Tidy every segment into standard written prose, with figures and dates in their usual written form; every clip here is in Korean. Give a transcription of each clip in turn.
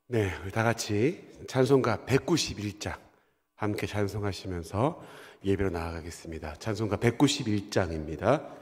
네, 우리 다 같이 찬송가 191장 함께 찬송하시면서 예배로 나아가겠습니다. 찬송가 191장입니다.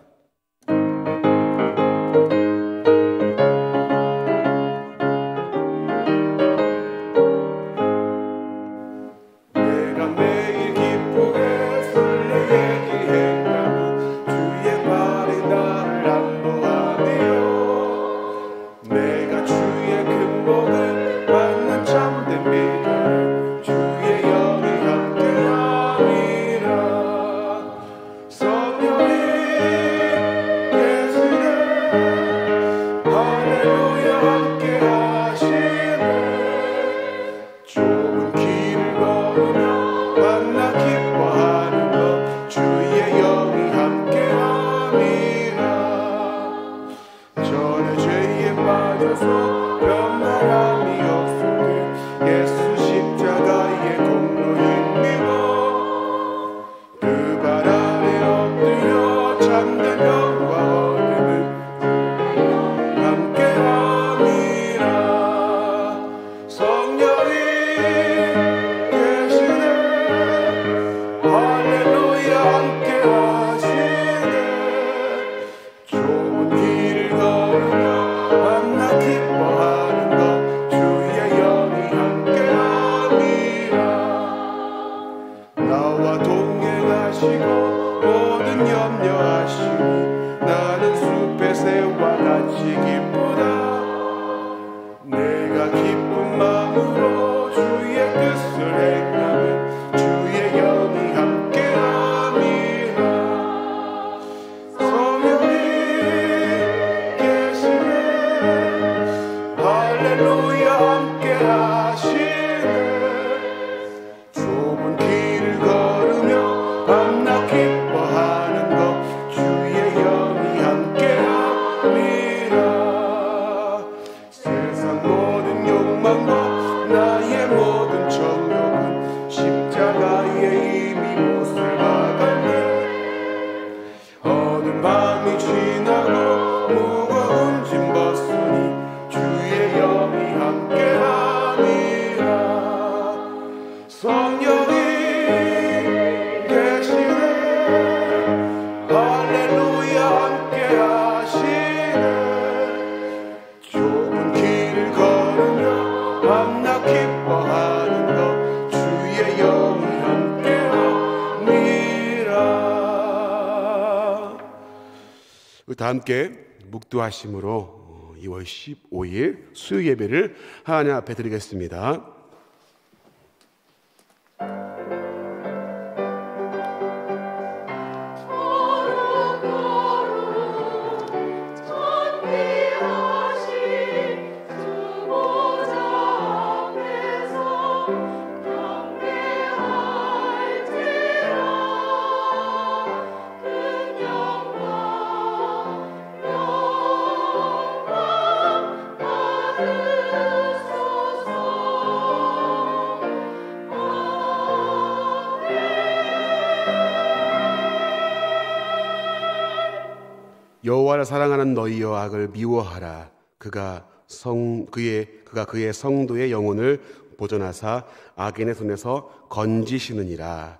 다 함께 묵두하심으로 2월 15일 수요 예배를 하나님 앞에 드리겠습니다. 여호와를 사랑하는 너희여 악을 미워하라. 그가 그의 성도의 영혼을 보존하사 악인의 손에서 건지시느니라.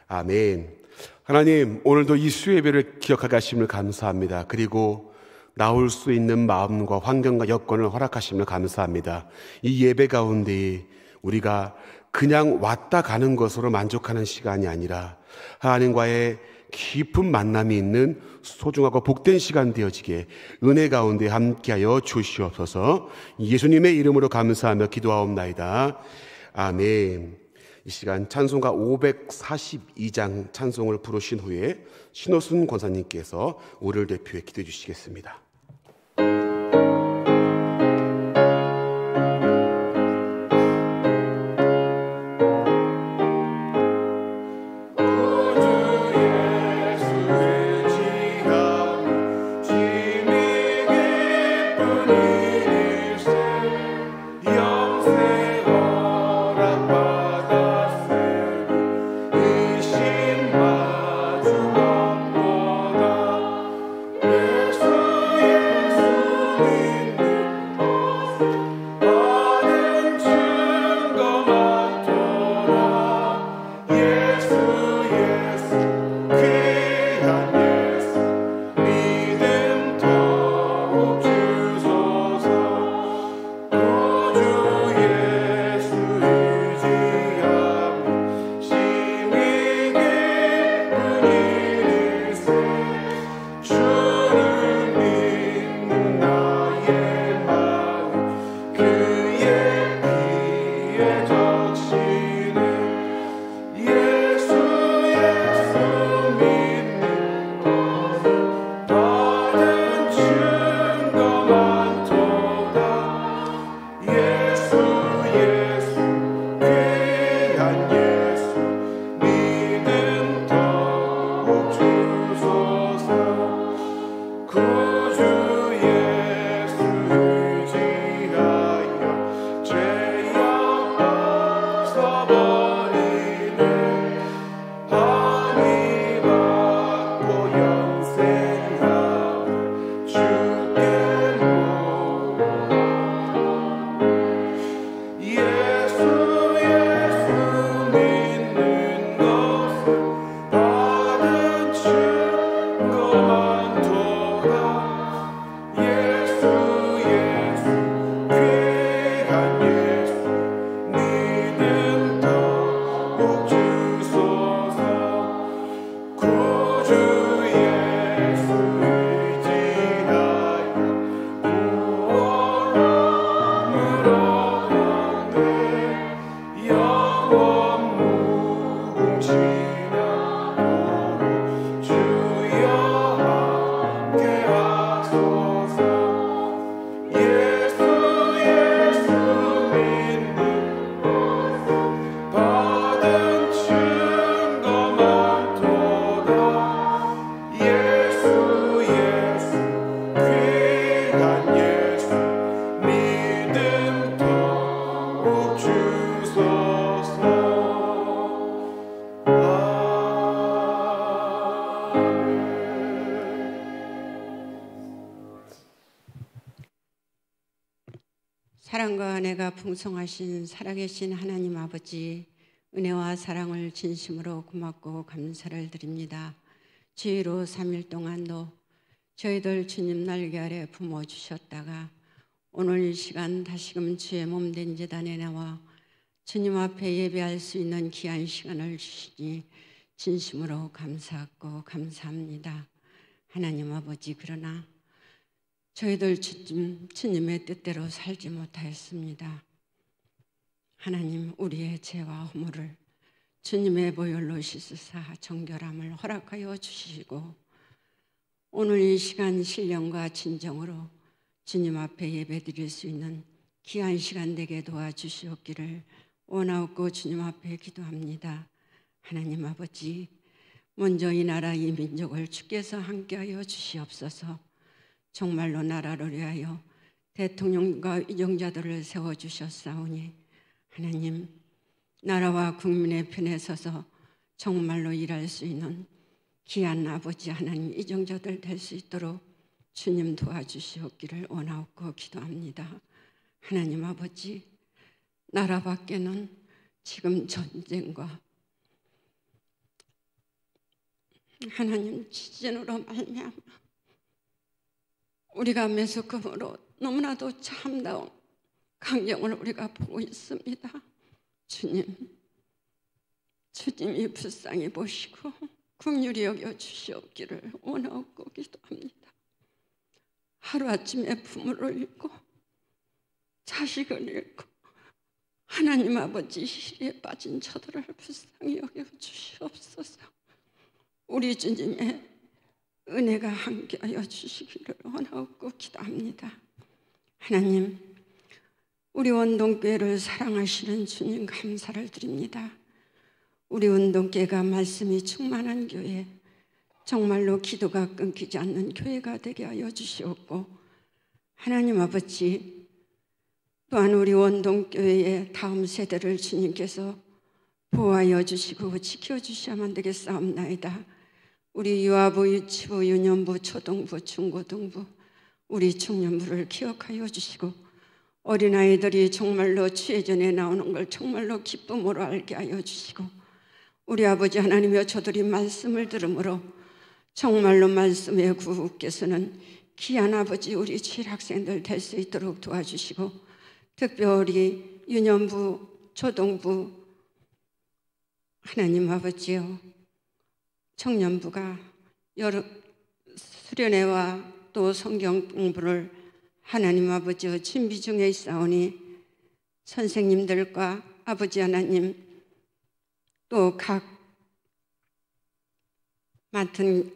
아멘. 하나님, 오늘도 이 수요 예배를 기억하게 하심을 감사합니다. 그리고 나올 수 있는 마음과 환경과 여건을 허락하심을 감사합니다. 이 예배 가운데 우리가 그냥 왔다 가는 것으로 만족하는 시간이 아니라 하나님과의 깊은 만남이 있는 소중하고 복된 시간 되어지게 은혜 가운데 함께하여 주시옵소서. 예수님의 이름으로 감사하며 기도하옵나이다. 아멘. 이 시간 찬송가 542장 찬송을 부르신 후에 신호순 권사님께서 우리를 대표해 기도해 주시겠습니다. 예수의 사랑과 은혜가 풍성하신 살아계신 하나님 아버지, 은혜와 사랑을 진심으로 고맙고 감사를 드립니다. 주의로 3일 동안도 저희들 주님 날개 아래 품어주셨다가 오늘 이 시간 다시금 주의 몸된 제단에 나와 주님 앞에 예배할 수 있는 귀한 시간을 주시니 진심으로 감사하고 감사합니다. 하나님 아버지, 그러나 저희들 주님의 뜻대로 살지 못하였습니다. 하나님, 우리의 죄와 허물을 주님의 보혈로 씻으사 정결함을 허락하여 주시고 오늘 이 시간 신령과 진정으로 주님 앞에 예배드릴 수 있는 귀한 시간 되게 도와주시옵기를 원하옵고 주님 앞에 기도합니다. 하나님 아버지, 먼저 이 나라 이 민족을 주께서 함께하여 주시옵소서. 정말로 나라를 위하여 대통령과 위정자들을 세워주셨사오니 하나님, 나라와 국민의 편에 서서 정말로 일할 수 있는 귀한 아버지 하나님 위정자들 될 수 있도록 주님 도와주시옵기를 원하옵고 기도합니다. 하나님 아버지, 나라 밖에는 지금 전쟁과 하나님 지진으로 말미암아 우리가 메스컴으로 너무나도 참다운 광경을 우리가 보고 있습니다. 주님이 불쌍히 보시고 긍휼히 여겨 주시옵기를 원하옵고 기도합니다. 하루아침에 부모를 잃고 자식을 잃고 하나님 아버지 시리에 빠진 저들을 불쌍히 여겨 주시옵소서. 우리 주님의 은혜가 함께하여 주시기를 원하옵고 기도합니다. 하나님, 우리 원동교회를 사랑하시는 주님 감사를 드립니다. 우리 원동교회가 말씀이 충만한 교회, 정말로 기도가 끊기지 않는 교회가 되게 하여 주시옵고 하나님 아버지, 또한 우리 원동교회의 다음 세대를 주님께서 보호하여 주시고 지켜주셔야만 되겠사옵나이다. 우리 유아부, 유치부, 유년부, 초등부, 중고등부, 우리 청년부를 기억하여 주시고 어린아이들이 정말로 취해전에 나오는 걸 정말로 기쁨으로 알게 하여 주시고 우리 아버지 하나님여, 저들이 말씀을 들으므로 정말로 말씀의 구주께서는 귀한 아버지 우리 주일학생들 될 수 있도록 도와주시고 특별히 유년부, 초등부 하나님 아버지여, 청년부가 여러 수련회와 또 성경 공부를 하나님 아버지여 준비 중에 있사오니 선생님들과 아버지 하나님 또 각 맡은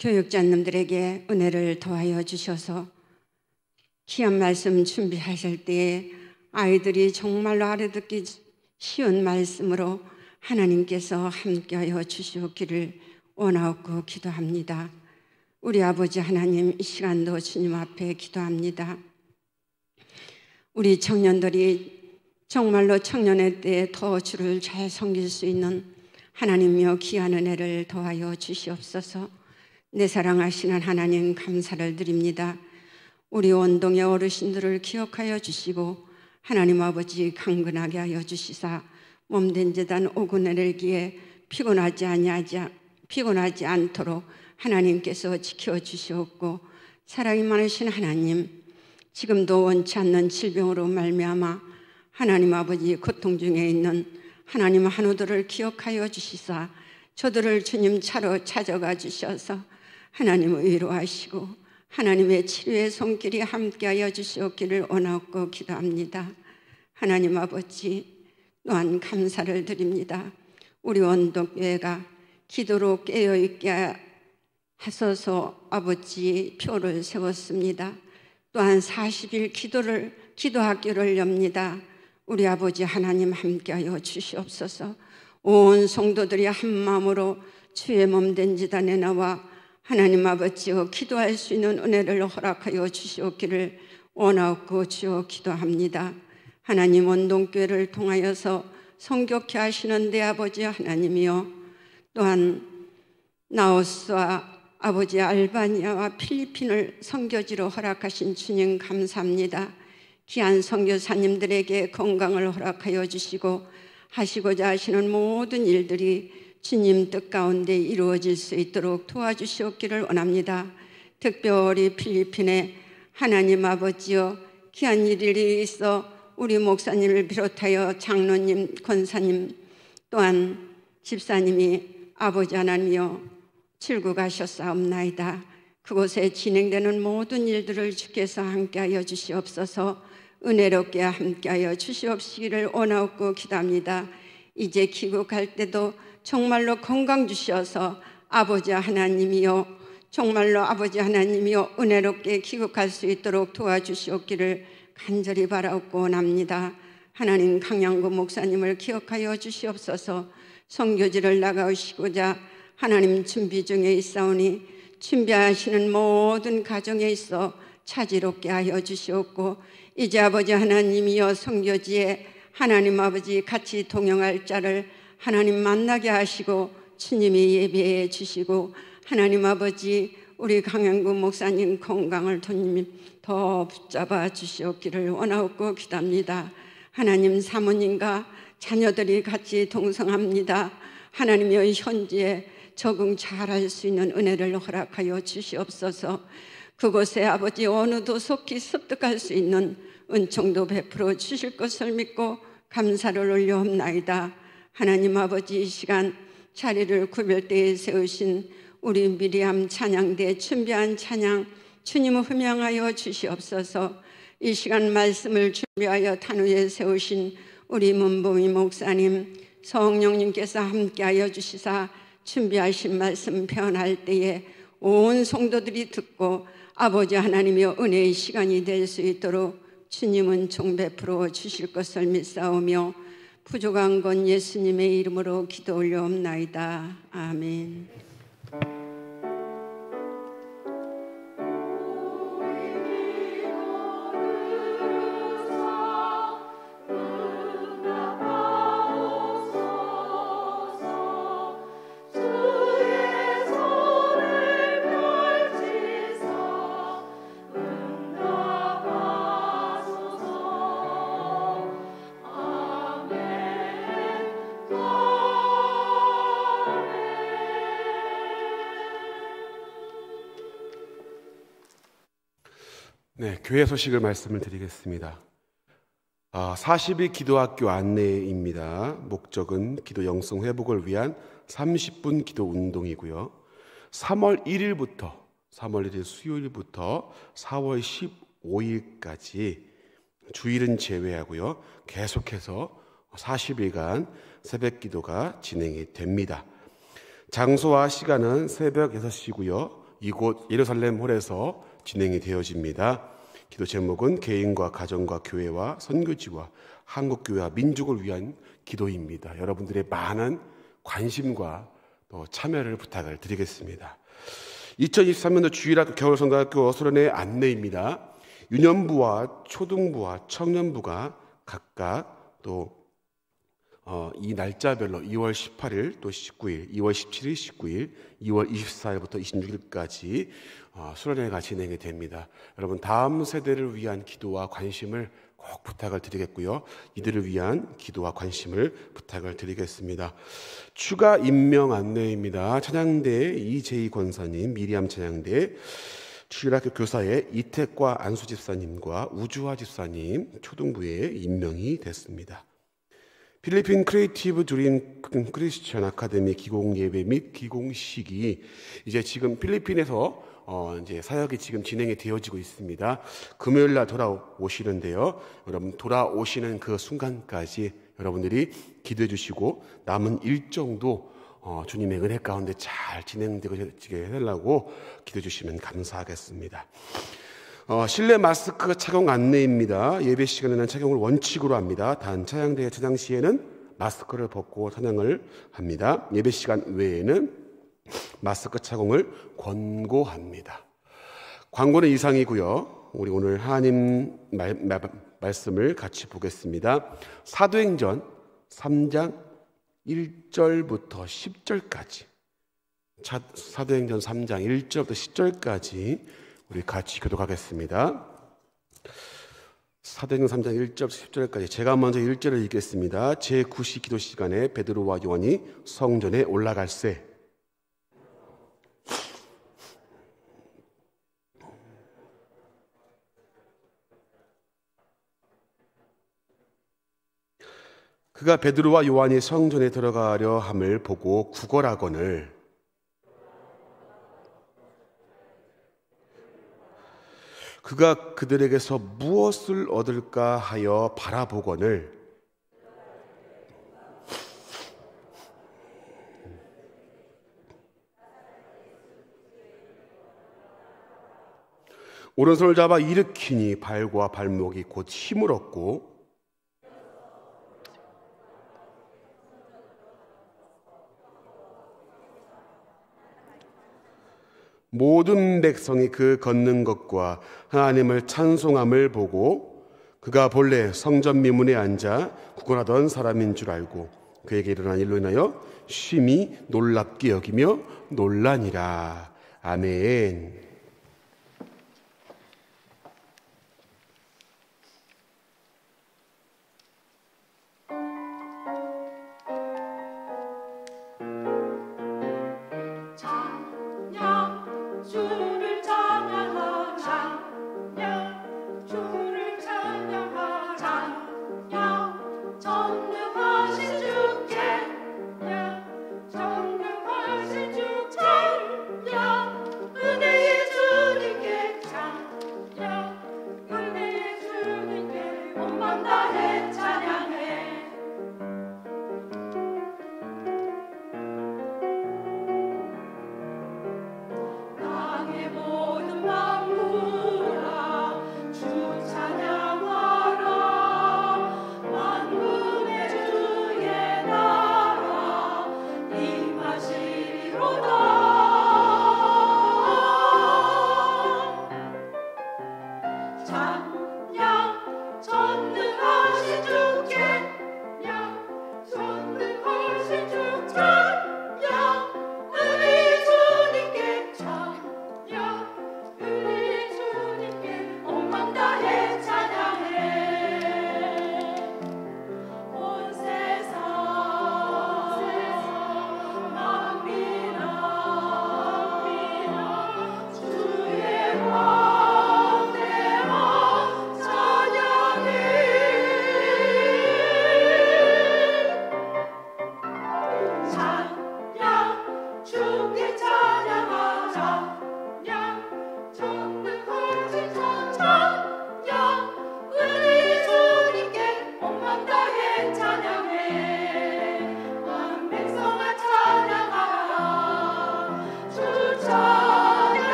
교육자님들에게 은혜를 더하여 주셔서 귀한 말씀 준비하실 때에 아이들이 정말로 알아듣기 쉬운 말씀으로 하나님께서 함께하여 주시옵기를 원하옵고 기도합니다. 우리 아버지 하나님, 이 시간도 주님 앞에 기도합니다. 우리 청년들이 정말로 청년의 때에 더 주를 잘 섬길 수 있는 하나님이여 귀한 은혜를 더하여 주시옵소서. 내 사랑하시는 하나님 감사를 드립니다. 우리 원동의 어르신들을 기억하여 주시고 하나님 아버지 강건하게 하여 주시사 몸된 제단 오근을기에 피곤하지 않도록 하나님께서 지켜주시옵고 사랑이 많으신 하나님, 지금도 원치 않는 질병으로 말미암아 하나님 아버지 고통 중에 있는 하나님 한우들을 기억하여 주시사 저들을 주님 차로 찾아가 주셔서 하나님을 위로하시고 하나님의 치료의 손길이 함께하여 주시옵기를 원하고 기도합니다. 하나님 아버지, 또한 감사를 드립니다. 우리 원동교회가 기도로 깨어있게 하소서 아버지 표를 세웠습니다. 또한 40일 기도학교를 엽니다. 우리 아버지 하나님 함께하여 주시옵소서. 온 성도들이 한 마음으로 주의 몸된 지단에 나와 하나님 아버지여 기도할 수 있는 은혜를 허락하여 주시옵기를 원하옵고 주여 기도합니다. 하나님, 원동교회를 통하여서 성교케 하시는 내 아버지 하나님이여, 또한 라오스와 아버지 알바니아와 필리핀을 선교지로 허락하신 주님 감사합니다. 귀한 선교사님들에게 건강을 허락하여 주시고 하시고자 하시는 모든 일들이 주님 뜻 가운데 이루어질 수 있도록 도와주시옵기를 원합니다. 특별히 필리핀에 하나님 아버지여 귀한 일이 있어 우리 목사님을 비롯하여 장로님, 권사님 또한 집사님이 아버지 하나님이여 출국하셨사옵나이다. 그곳에 진행되는 모든 일들을 주께서 함께하여 주시옵소서. 은혜롭게 함께하여 주시옵시기를 원하옵고 기도합니다. 이제 귀국할 때도 정말로 건강 주셔서 아버지 하나님이여 정말로 아버지 하나님이여 은혜롭게 귀국할 수 있도록 도와주시옵기를 간절히 바라옵고 원합니다. 하나님 강양구 목사님을 기억하여 주시옵소서. 선교지를 나가시고자 하나님 준비 중에 있사오니 준비하시는 모든 가정에 있어 차지롭게 하여 주시옵고 이제 아버지 하나님이여 선교지에 하나님 아버지 같이 동행할 자를 하나님 만나게 하시고 주님이 예배해 주시고 하나님 아버지 우리 강양구 목사님 건강을 더 붙잡아 주시옵기를 원하옵고 기도합니다. 하나님 사모님과 자녀들이 같이 동성합니다. 하나님의 현지에 적응 잘할 수 있는 은혜를 허락하여 주시옵소서. 그곳에 아버지 어느도 속히 습득할 수 있는 은총도 베풀어 주실 것을 믿고 감사를 올려옵나이다. 하나님 아버지 이 시간 자리를 구별대에 세우신 우리 미리암 찬양대 준비한 찬양 주님을 흠양하여 주시옵소서. 이 시간 말씀을 준비하여 단위에 세우신 우리 문봉희 목사님 성령님께서 함께하여 주시사 준비하신 말씀 표현할 때에 온 성도들이 듣고 아버지 하나님의 은혜의 시간이 될 수 있도록 주님은 종 베풀어 주실 것을 믿사오며 부족한 건 예수님의 이름으로 기도 올려옵나이다. 아멘. 네, 교회 소식을 말씀을 드리겠습니다. 40일 기도학교 안내입니다. 목적은 기도 영성 회복을 위한 30분 기도 운동이고요. 3월 1일부터 3월 1일 수요일부터 4월 15일까지 주일은 제외하고요. 계속해서 40일간 새벽 기도가 진행이 됩니다. 장소와 시간은 새벽 6시고요. 이곳 예루살렘 홀에서 진행이 되어집니다. 기도 제목은 개인과 가정과 교회와 선교지와 한국교회와 민족을 위한 기도입니다. 여러분들의 많은 관심과 또 참여를 부탁을 드리겠습니다. 2023년도 주일학교 겨울성가학교 수련회 안내입니다. 유년부와 초등부와 청년부가 각각 또 이 날짜별로 2월 18일 또 19일, 2월 17일, 19일, 2월 24일부터 26일까지 수련회가 진행이 됩니다. 여러분 다음 세대를 위한 기도와 관심을 꼭 부탁을 드리겠고요. 이들을 위한 기도와 관심을 부탁을 드리겠습니다. 추가 임명 안내입니다. 찬양대 이재희 권사님, 미리암 찬양대 주일학교 교사의 이택과 안수 집사님과 우주화 집사님 초등부에 임명이 됐습니다. 필리핀 크리에이티브 드림 크리스천 아카데미 기공 예배 및 기공식이 이제 지금 필리핀에서 이제 사역이 지금 진행이 되어지고 있습니다. 금요일 날 돌아오시는데요. 여러분 돌아오시는 그 순간까지 여러분들이 기도해 주시고 남은 일정도 주님의 은혜 가운데 잘 진행되게 해달라고 기도해 주시면 감사하겠습니다. 실내 마스크 착용 안내입니다. 예배 시간에는 착용을 원칙으로 합니다. 단 찬양대 찬양 시에는 마스크를 벗고 찬양을 합니다. 예배 시간 외에는 마스크 착용을 권고합니다. 광고는 이상이고요. 우리 오늘 하나님 말씀을 같이 보겠습니다. 사도행전 3장 1절부터 10절까지 사도행전 3장 1절부터 10절까지 우리 같이 교독하겠습니다. 사도행전 3장 1절부터 10절까지 제가 먼저 1절을 읽겠습니다. 제9시 기도 시간에 베드로와 요한이 성전에 올라갈새. 그가 베드로와 요한이 성전에 들어가려 함을 보고 구걸하거늘 그가 그들에게서 무엇을 얻을까 하여 바라보거늘 오른손을 잡아 일으키니 발과 발목이 곧 힘을 얻고 모든 백성이 그 걷는 것과 하나님을 찬송함을 보고 그가 본래 성전 미문에 앉아 구걸하던 사람인 줄 알고 그에게 일어난 일로 인하여 심히 놀랍게 여기며 놀라니라. 아멘.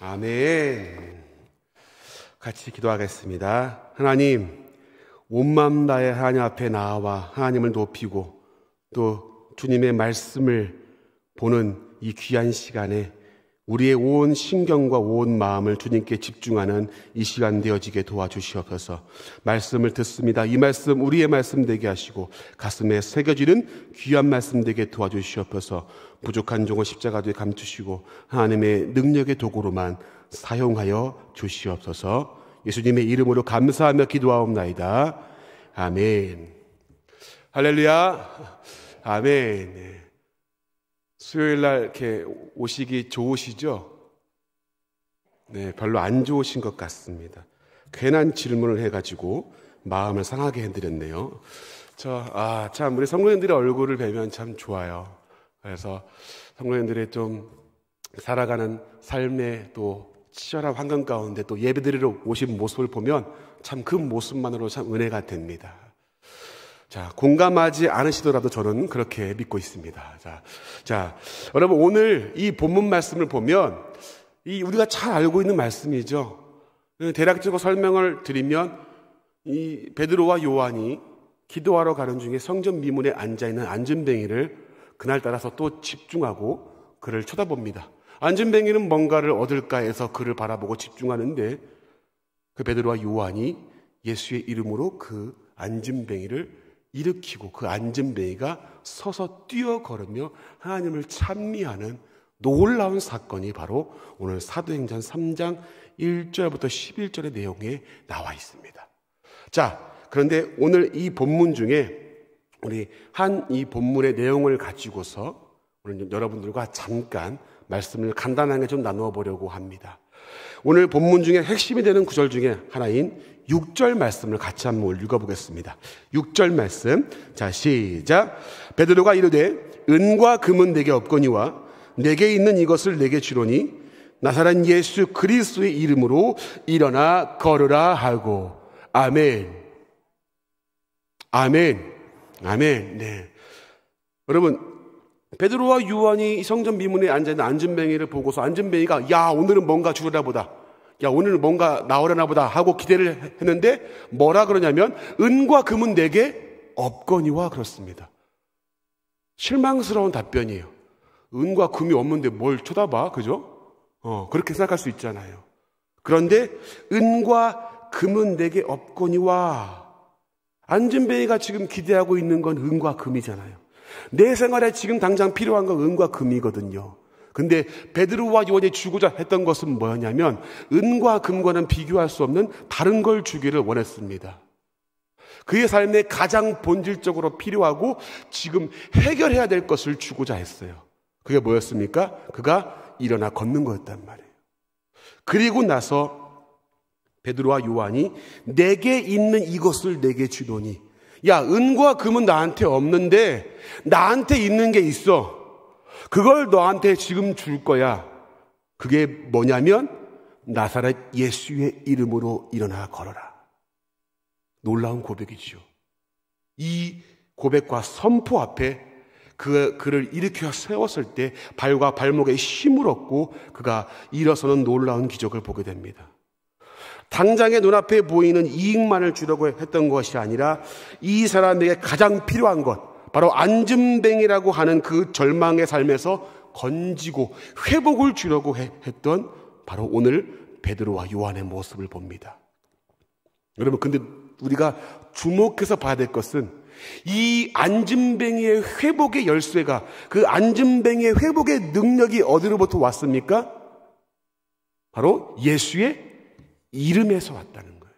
아멘. 같이 기도하겠습니다. 하나님, 온 마음 다해 하나님 앞에 나와 하나님을 높이고 또 주님의 말씀을 보는 이 귀한 시간에 우리의 온 신경과 온 마음을 주님께 집중하는 이 시간 되어지게 도와주시옵소서. 말씀을 듣습니다. 이 말씀 우리의 말씀 되게 하시고 가슴에 새겨지는 귀한 말씀 되게 도와주시옵소서. 부족한 종을 십자가 뒤에 감추시고 하나님의 능력의 도구로만 사용하여 주시옵소서. 예수님의 이름으로 감사하며 기도하옵나이다. 아멘. 할렐루야. 아멘. 수요일 날 이렇게 오시기 좋으시죠? 네, 별로 안 좋으신 것 같습니다. 괜한 질문을 해가지고 마음을 상하게 해드렸네요. 참 우리 성도님들의 얼굴을 뵈면 참 좋아요. 그래서 성도님들의 좀 살아가는 삶의 또 치열한 환경 가운데 또 예배드리러 오신 모습을 보면 참 그 모습만으로 참 은혜가 됩니다. 자, 공감하지 않으시더라도 저는 그렇게 믿고 있습니다. 자, 여러분 오늘 이 본문 말씀을 보면 우리가 잘 알고 있는 말씀이죠. 대략적으로 설명을 드리면 이 베드로와 요한이 기도하러 가는 중에 성전 미문에 앉아있는 안진뱅이를 그날따라서 또 집중하고 그를 쳐다봅니다. 안진뱅이는 뭔가를 얻을까 해서 그를 바라보고 집중하는데 그 베드로와 요한이 예수의 이름으로 그 안진뱅이를 일으키고 그 안진뱅이가 서서 뛰어 걸으며 하나님을 찬미하는 놀라운 사건이 바로 오늘 사도행전 3장 1절부터 11절의 내용에 나와 있습니다. 자, 그런데 오늘 이 본문 중에 우리 이 본문의 내용을 가지고서 오늘 여러분들과 잠깐 말씀을 간단하게 좀 나누어 보려고 합니다. 오늘 본문 중에 핵심이 되는 구절 중에 하나인 6절 말씀을 같이 한번 읽어보겠습니다. 6절 말씀, 자 시작. 베드로가 이르되 은과 금은 내게 없거니와 내게 있는 이것을 내게 주노니 나사렛 예수 그리스도의 이름으로 일어나 걸으라 하고. 아멘. 아멘. 아멘. 네. 여러분, 베드로와 요한이 성전 미문에 앉아있는 안진뱅이를 보고서 안진뱅이가 야 오늘은 뭔가 주려나 보다, 야 오늘은 뭔가 나오려나 보다 하고 기대를 했는데 뭐라 그러냐면 은과 금은 내게 없거니와 그렇습니다. 실망스러운 답변이에요. 은과 금이 없는데 뭘 쳐다봐, 그죠? 그렇게 생각할 수 있잖아요. 그런데 은과 금은 내게 없거니와, 안진뱅이가 지금 기대하고 있는 건 은과 금이잖아요. 내 생활에 지금 당장 필요한 건 은과 금이거든요. 근데 베드로와 요한이 주고자 했던 것은 뭐였냐면 은과 금과는 비교할 수 없는 다른 걸 주기를 원했습니다. 그의 삶에 가장 본질적으로 필요하고 지금 해결해야 될 것을 주고자 했어요. 그게 뭐였습니까? 그가 일어나 걷는 거였단 말이에요. 그리고 나서 베드로와 요한이 내게 있는 이것을 내게 주노니, 야 은과 금은 나한테 없는데 나한테 있는 게 있어. 그걸 너한테 지금 줄 거야. 그게 뭐냐면 나사렛 예수의 이름으로 일어나 걸어라. 놀라운 고백이지요. 이 고백과 선포 앞에 그를 일으켜 세웠을 때 발과 발목에 힘을 얻고 그가 일어서는 놀라운 기적을 보게 됩니다. 당장의 눈앞에 보이는 이익만을 주려고 했던 것이 아니라 이 사람에게 가장 필요한 것, 바로 안진뱅이라고 하는 그 절망의 삶에서 건지고 회복을 주려고 했던 바로 오늘 베드로와 요한의 모습을 봅니다. 여러분, 근데 우리가 주목해서 봐야 될 것은 이 안진뱅이의 회복의 열쇠가, 그 안진뱅이의 회복의 능력이 어디로부터 왔습니까? 바로 예수의 이름에서 왔다는 거예요.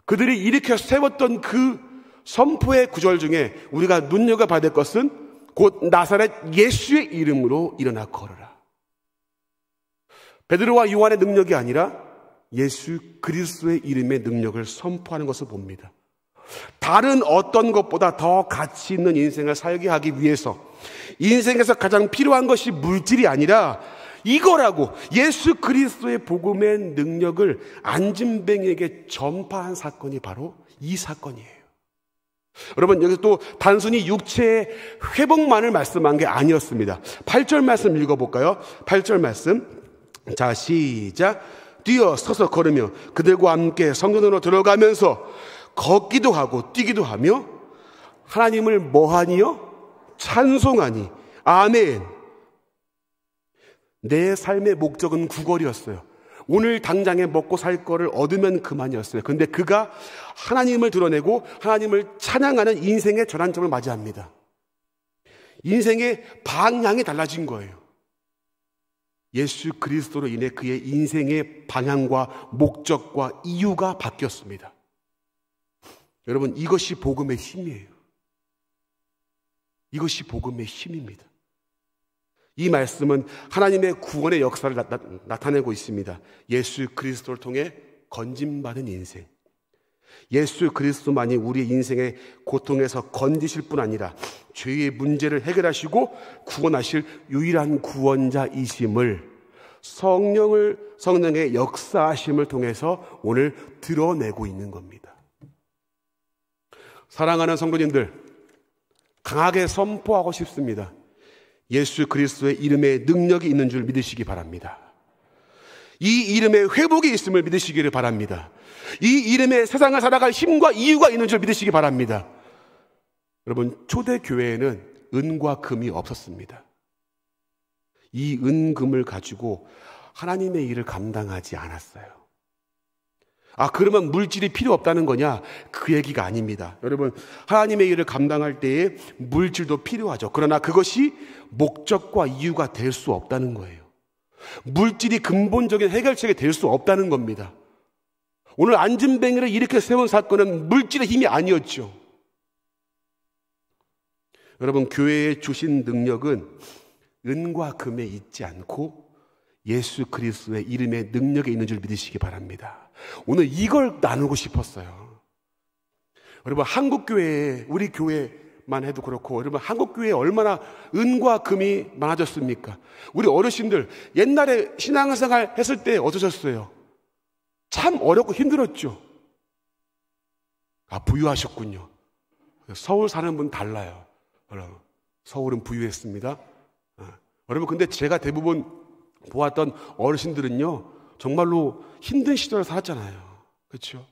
그들이 일으켜 세웠던 그 선포의 구절 중에 우리가 눈여겨봐야 될 것은 곧 나사렛 예수의 이름으로 일어나 걸어라. 베드로와 요한의 능력이 아니라 예수 그리스도의 이름의 능력을 선포하는 것을 봅니다. 다른 어떤 것보다 더 가치 있는 인생을 살게 하기 위해서 인생에서 가장 필요한 것이 물질이 아니라 이거라고, 예수 그리스도의 복음의 능력을 안진뱅이에게 전파한 사건이 바로 이 사건이에요. 여러분, 여기서 또 단순히 육체의 회복만을 말씀한 게 아니었습니다. 8절 말씀 읽어볼까요? 8절 말씀, 자 시작. 뛰어 서서 걸으며 그들과 함께 성전으로 들어가면서 걷기도 하고 뛰기도 하며 하나님을 뭐하니요? 찬송하니. 아멘. 내 삶의 목적은 구걸이었어요. 오늘 당장에 먹고 살 거를 얻으면 그만이었어요. 근데 그가 하나님을 드러내고 하나님을 찬양하는 인생의 전환점을 맞이합니다. 인생의 방향이 달라진 거예요. 예수 그리스도로 인해 그의 인생의 방향과 목적과 이유가 바뀌었습니다. 여러분, 이것이 복음의 힘이에요. 이것이 복음의 힘입니다. 이 말씀은 하나님의 구원의 역사를 나타내고 있습니다. 예수 그리스도를 통해 건짐받은 인생, 예수 그리스도만이 우리의 인생의 고통에서 건지실 뿐 아니라 죄의 문제를 해결하시고 구원하실 유일한 구원자이심을 성령의 역사하심을 통해서 오늘 드러내고 있는 겁니다. 사랑하는 성도님들, 강하게 선포하고 싶습니다. 예수 그리스도의 이름에 능력이 있는 줄 믿으시기 바랍니다. 이 이름에 회복이 있음을 믿으시기를 바랍니다. 이 이름에 세상을 살아갈 힘과 이유가 있는 줄 믿으시기 바랍니다. 여러분, 초대교회에는 은과 금이 없었습니다. 이 은금을 가지고 하나님의 일을 감당하지 않았어요. 그러면 물질이 필요 없다는 거냐? 그 얘기가 아닙니다. 여러분, 하나님의 일을 감당할 때에 물질도 필요하죠. 그러나 그것이 목적과 이유가 될 수 없다는 거예요. 물질이 근본적인 해결책이 될 수 없다는 겁니다. 오늘 안진뱅이를 이렇게 세운 사건은 물질의 힘이 아니었죠. 여러분, 교회에 주신 능력은 은과 금에 있지 않고 예수 그리스도의 이름의 능력에 있는 줄 믿으시기 바랍니다. 오늘 이걸 나누고 싶었어요. 여러분, 한국교회에, 우리 교회만 해도 그렇고, 여러분, 한국교회에 얼마나 은과 금이 많아졌습니까? 우리 어르신들 옛날에 신앙생활 했을 때 어떠셨어요? 참 어렵고 힘들었죠. 부유하셨군요. 서울 사는 분 달라요. 여러분, 서울은 부유했습니다. 여러분, 근데 제가 대부분 보았던 어르신들은요, 정말로 힘든 시절을 살았잖아요. 그렇죠?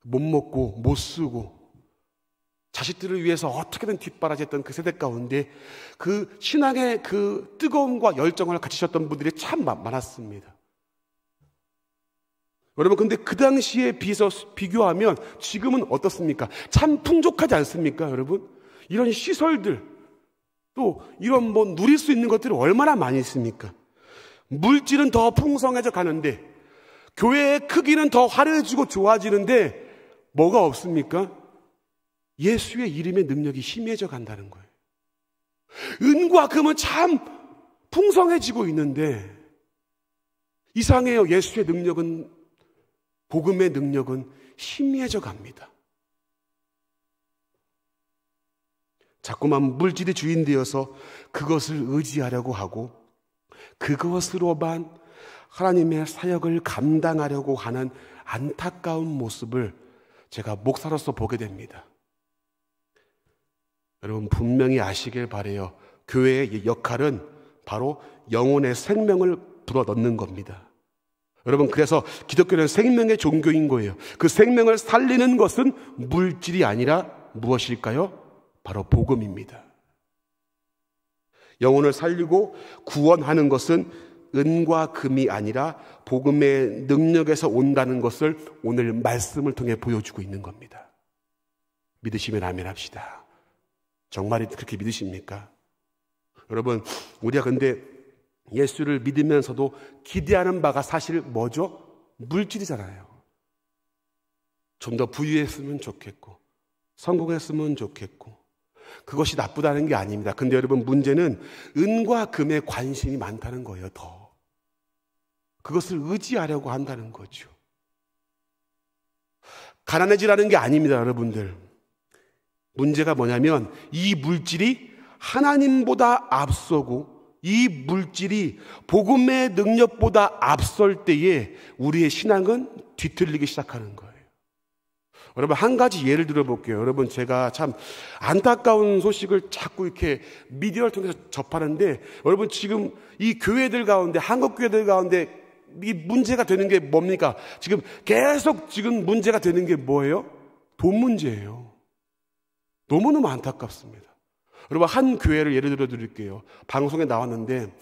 못 먹고 못 쓰고 자식들을 위해서 어떻게든 뒷바라지했던 그 세대 가운데 그 신앙의 그 뜨거움과 열정을 가지셨던 분들이 참 많았습니다. 여러분, 근데 그 당시에 비교하면 지금은 어떻습니까? 참 풍족하지 않습니까, 여러분? 이런 시설들, 또 이런 누릴 수 있는 것들이 얼마나 많이 있습니까? 물질은 더 풍성해져 가는데, 교회의 크기는 더 화려해지고 좋아지는데, 뭐가 없습니까? 예수의 이름의 능력이 희미해져 간다는 거예요. 은과 금은 참 풍성해지고 있는데, 이상해요. 예수의 능력은, 복음의 능력은 희미해져 갑니다. 자꾸만 물질이 주인 되어서 그것을 의지하려고 하고 그것으로만 하나님의 사역을 감당하려고 하는 안타까운 모습을 제가 목사로서 보게 됩니다. 여러분, 분명히 아시길 바라요. 교회의 역할은 바로 영혼의 생명을 불어넣는 겁니다. 여러분, 그래서 기독교는 생명의 종교인 거예요. 그 생명을 살리는 것은 물질이 아니라 무엇일까요? 바로 복음입니다. 영혼을 살리고 구원하는 것은 은과 금이 아니라 복음의 능력에서 온다는 것을 오늘 말씀을 통해 보여주고 있는 겁니다. 믿으시면 아멘 합시다. 정말 그렇게 믿으십니까? 여러분, 우리가 근데 예수를 믿으면서도 기대하는 바가 사실 뭐죠? 물질이잖아요. 좀 더 부유했으면 좋겠고 성공했으면 좋겠고, 그것이 나쁘다는 게 아닙니다. 근데 여러분, 문제는 은과 금에 관심이 많다는 거예요. 더 그것을 의지하려고 한다는 거죠. 가난해지라는 게 아닙니다. 여러분들, 문제가 뭐냐면 이 물질이 하나님보다 앞서고 이 물질이 복음의 능력보다 앞설 때에 우리의 신앙은 뒤틀리기 시작하는 거예요. 여러분, 한 가지 예를 들어볼게요. 여러분, 제가 참 안타까운 소식을 자꾸 이렇게 미디어를 통해서 접하는데, 여러분, 지금 이 교회들 가운데, 한국 교회들 가운데 이 문제가 되는 게 뭡니까? 지금 계속 지금 문제가 되는 게 뭐예요? 돈 문제예요. 너무너무 안타깝습니다. 여러분, 한 교회를 예를 들어 드릴게요. 방송에 나왔는데,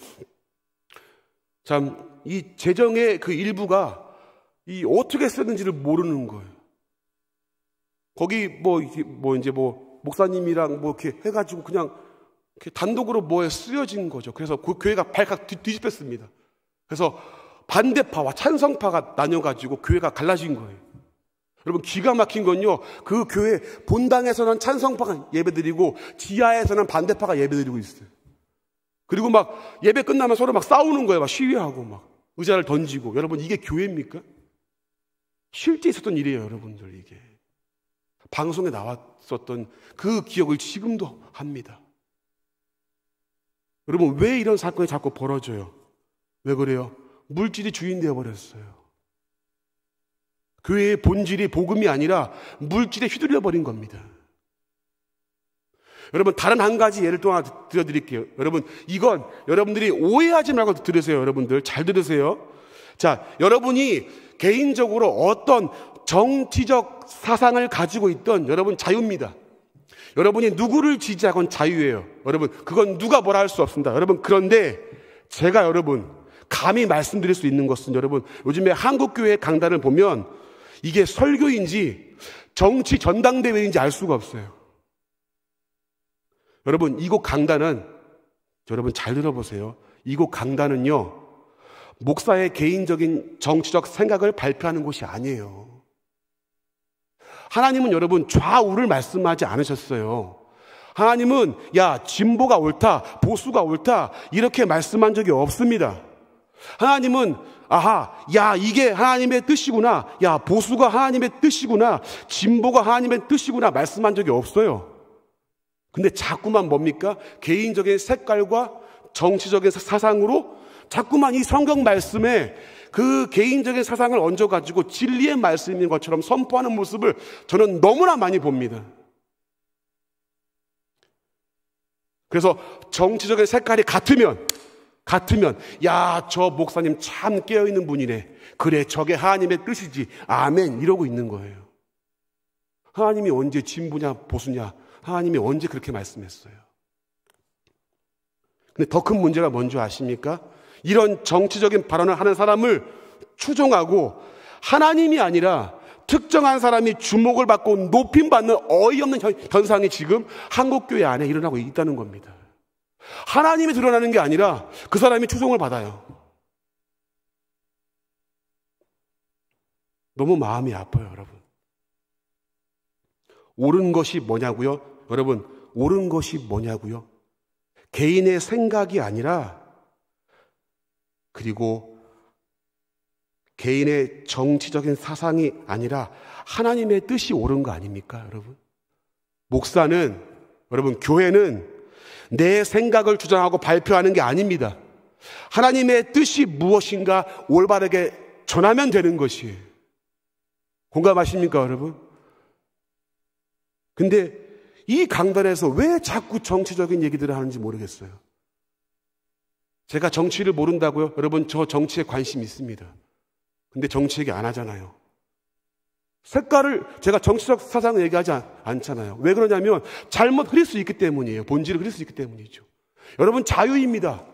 참, 이 재정의 그 일부가 이 어떻게 쓰는지를 모르는 거예요. 거기 목사님이랑 이렇게 해가지고 그냥 이렇게 단독으로 뭐에 쓰여진 거죠. 그래서 그 교회가 발칵 뒤집혔습니다. 그래서 반대파와 찬성파가 나뉘어가지고 교회가 갈라진 거예요. 여러분, 기가 막힌 건요, 그 교회 본당에서는 찬성파가 예배드리고 지하에서는 반대파가 예배드리고 있어요. 그리고 막 예배 끝나면 서로 막 싸우는 거예요. 막 시위하고 막 의자를 던지고. 여러분, 이게 교회입니까? 실제 있었던 일이에요, 여러분들. 이게 방송에 나왔었던 그 기억을 지금도 합니다. 여러분, 왜 이런 사건이 자꾸 벌어져요? 왜 그래요? 물질이 주인 되어버렸어요. 교회의 본질이 복음이 아니라 물질에 휘둘려 버린 겁니다. 여러분, 다른 한 가지 예를 또 하나 들려드릴게요. 여러분, 이건 여러분들이 오해하지 말고 들으세요. 여러분들 잘 들으세요. 자, 여러분이 개인적으로 어떤 정치적 사상을 가지고 있던 여러분 자유입니다. 여러분이 누구를 지지하건 자유예요. 여러분, 그건 누가 뭐라 할 수 없습니다. 여러분, 그런데 제가 여러분, 감히 말씀드릴 수 있는 것은 여러분, 요즘에 한국교회 강단을 보면 이게 설교인지 정치 전당대회인지 알 수가 없어요. 여러분, 이곳 강단은, 여러분 잘 들어보세요. 이곳 강단은요, 목사의 개인적인 정치적 생각을 발표하는 곳이 아니에요. 하나님은 여러분 좌우를 말씀하지 않으셨어요. 하나님은 야, 진보가 옳다, 보수가 옳다 이렇게 말씀한 적이 없습니다. 하나님은 아하, 야, 이게 하나님의 뜻이구나, 야, 보수가 하나님의 뜻이구나, 진보가 하나님의 뜻이구나 말씀한 적이 없어요. 근데 자꾸만 뭡니까? 개인적인 색깔과 정치적인 사상으로 자꾸만 이 성경 말씀에 그 개인적인 사상을 얹어가지고 진리의 말씀인 것처럼 선포하는 모습을 저는 너무나 많이 봅니다. 그래서 정치적인 색깔이 같으면 야, 저 목사님 참 깨어있는 분이네, 그래 저게 하나님의 뜻이지, 아멘 이러고 있는 거예요. 하나님이 언제 진보냐 보수냐, 하나님이 언제 그렇게 말씀했어요? 근데 더 큰 문제가 뭔지 아십니까? 이런 정치적인 발언을 하는 사람을 추종하고 하나님이 아니라 특정한 사람이 주목을 받고 높임받는 어이없는 현상이 지금 한국교회 안에 일어나고 있다는 겁니다. 하나님이 드러나는 게 아니라 그 사람이 추종을 받아요. 너무 마음이 아파요, 여러분. 옳은 것이 뭐냐고요? 여러분, 옳은 것이 뭐냐고요? 개인의 생각이 아니라, 그리고 개인의 정치적인 사상이 아니라 하나님의 뜻이 옳은 거 아닙니까, 여러분? 목사는, 여러분, 교회는 내 생각을 주장하고 발표하는 게 아닙니다. 하나님의 뜻이 무엇인가 올바르게 전하면 되는 것이에요. 공감하십니까, 여러분? 근데 이 강단에서 왜 자꾸 정치적인 얘기들을 하는지 모르겠어요. 제가 정치를 모른다고요? 여러분, 저 정치에 관심 있습니다. 근데 정치 얘기 안 하잖아요. 색깔을, 제가 정치적 사상을 얘기하지 않잖아요. 왜 그러냐면 잘못 흐릴 수 있기 때문이에요. 본질을 흐릴 수 있기 때문이죠. 여러분, 자유입니다.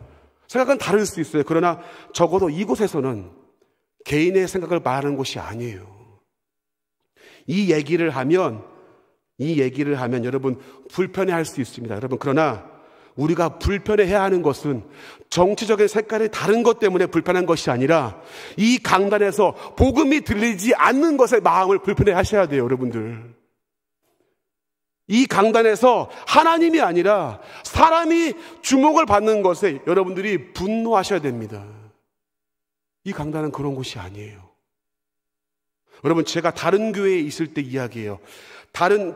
생각은 다를 수 있어요. 그러나 적어도 이곳에서는 개인의 생각을 말하는 곳이 아니에요. 이 얘기를 하면 여러분 불편해할 수 있습니다. 여러분, 그러나 우리가 불편해해야 하는 것은 정치적인 색깔이 다른 것 때문에 불편한 것이 아니라 이 강단에서 복음이 들리지 않는 것에 마음을 불편해하셔야 돼요, 여러분들. 이 강단에서 하나님이 아니라 사람이 주목을 받는 것에 여러분들이 분노하셔야 됩니다. 이 강단은 그런 곳이 아니에요. 여러분, 제가 다른 교회에 있을 때 이야기해요.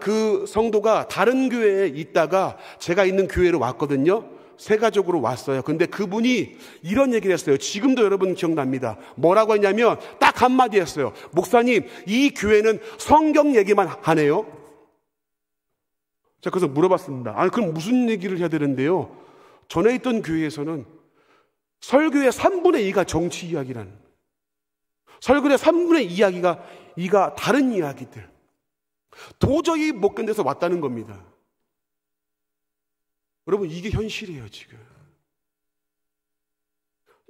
그 성도가 다른 교회에 있다가 제가 있는 교회로 왔거든요. 새 가족으로 왔어요. 근데 그분이 이런 얘기를 했어요. 지금도 여러분 기억납니다. 뭐라고 했냐면 딱 한마디 했어요. 목사님, 이 교회는 성경 얘기만 하네요. 제가 그래서 물어봤습니다. 아니, 그럼 무슨 얘기를 해야 되는데요? 전에 있던 교회에서는 설교의 3분의 2가 정치 이야기라는, 설교의 3분의 2가 다른 이야기들, 도저히 못 견뎌서 왔다는 겁니다. 여러분, 이게 현실이에요, 지금.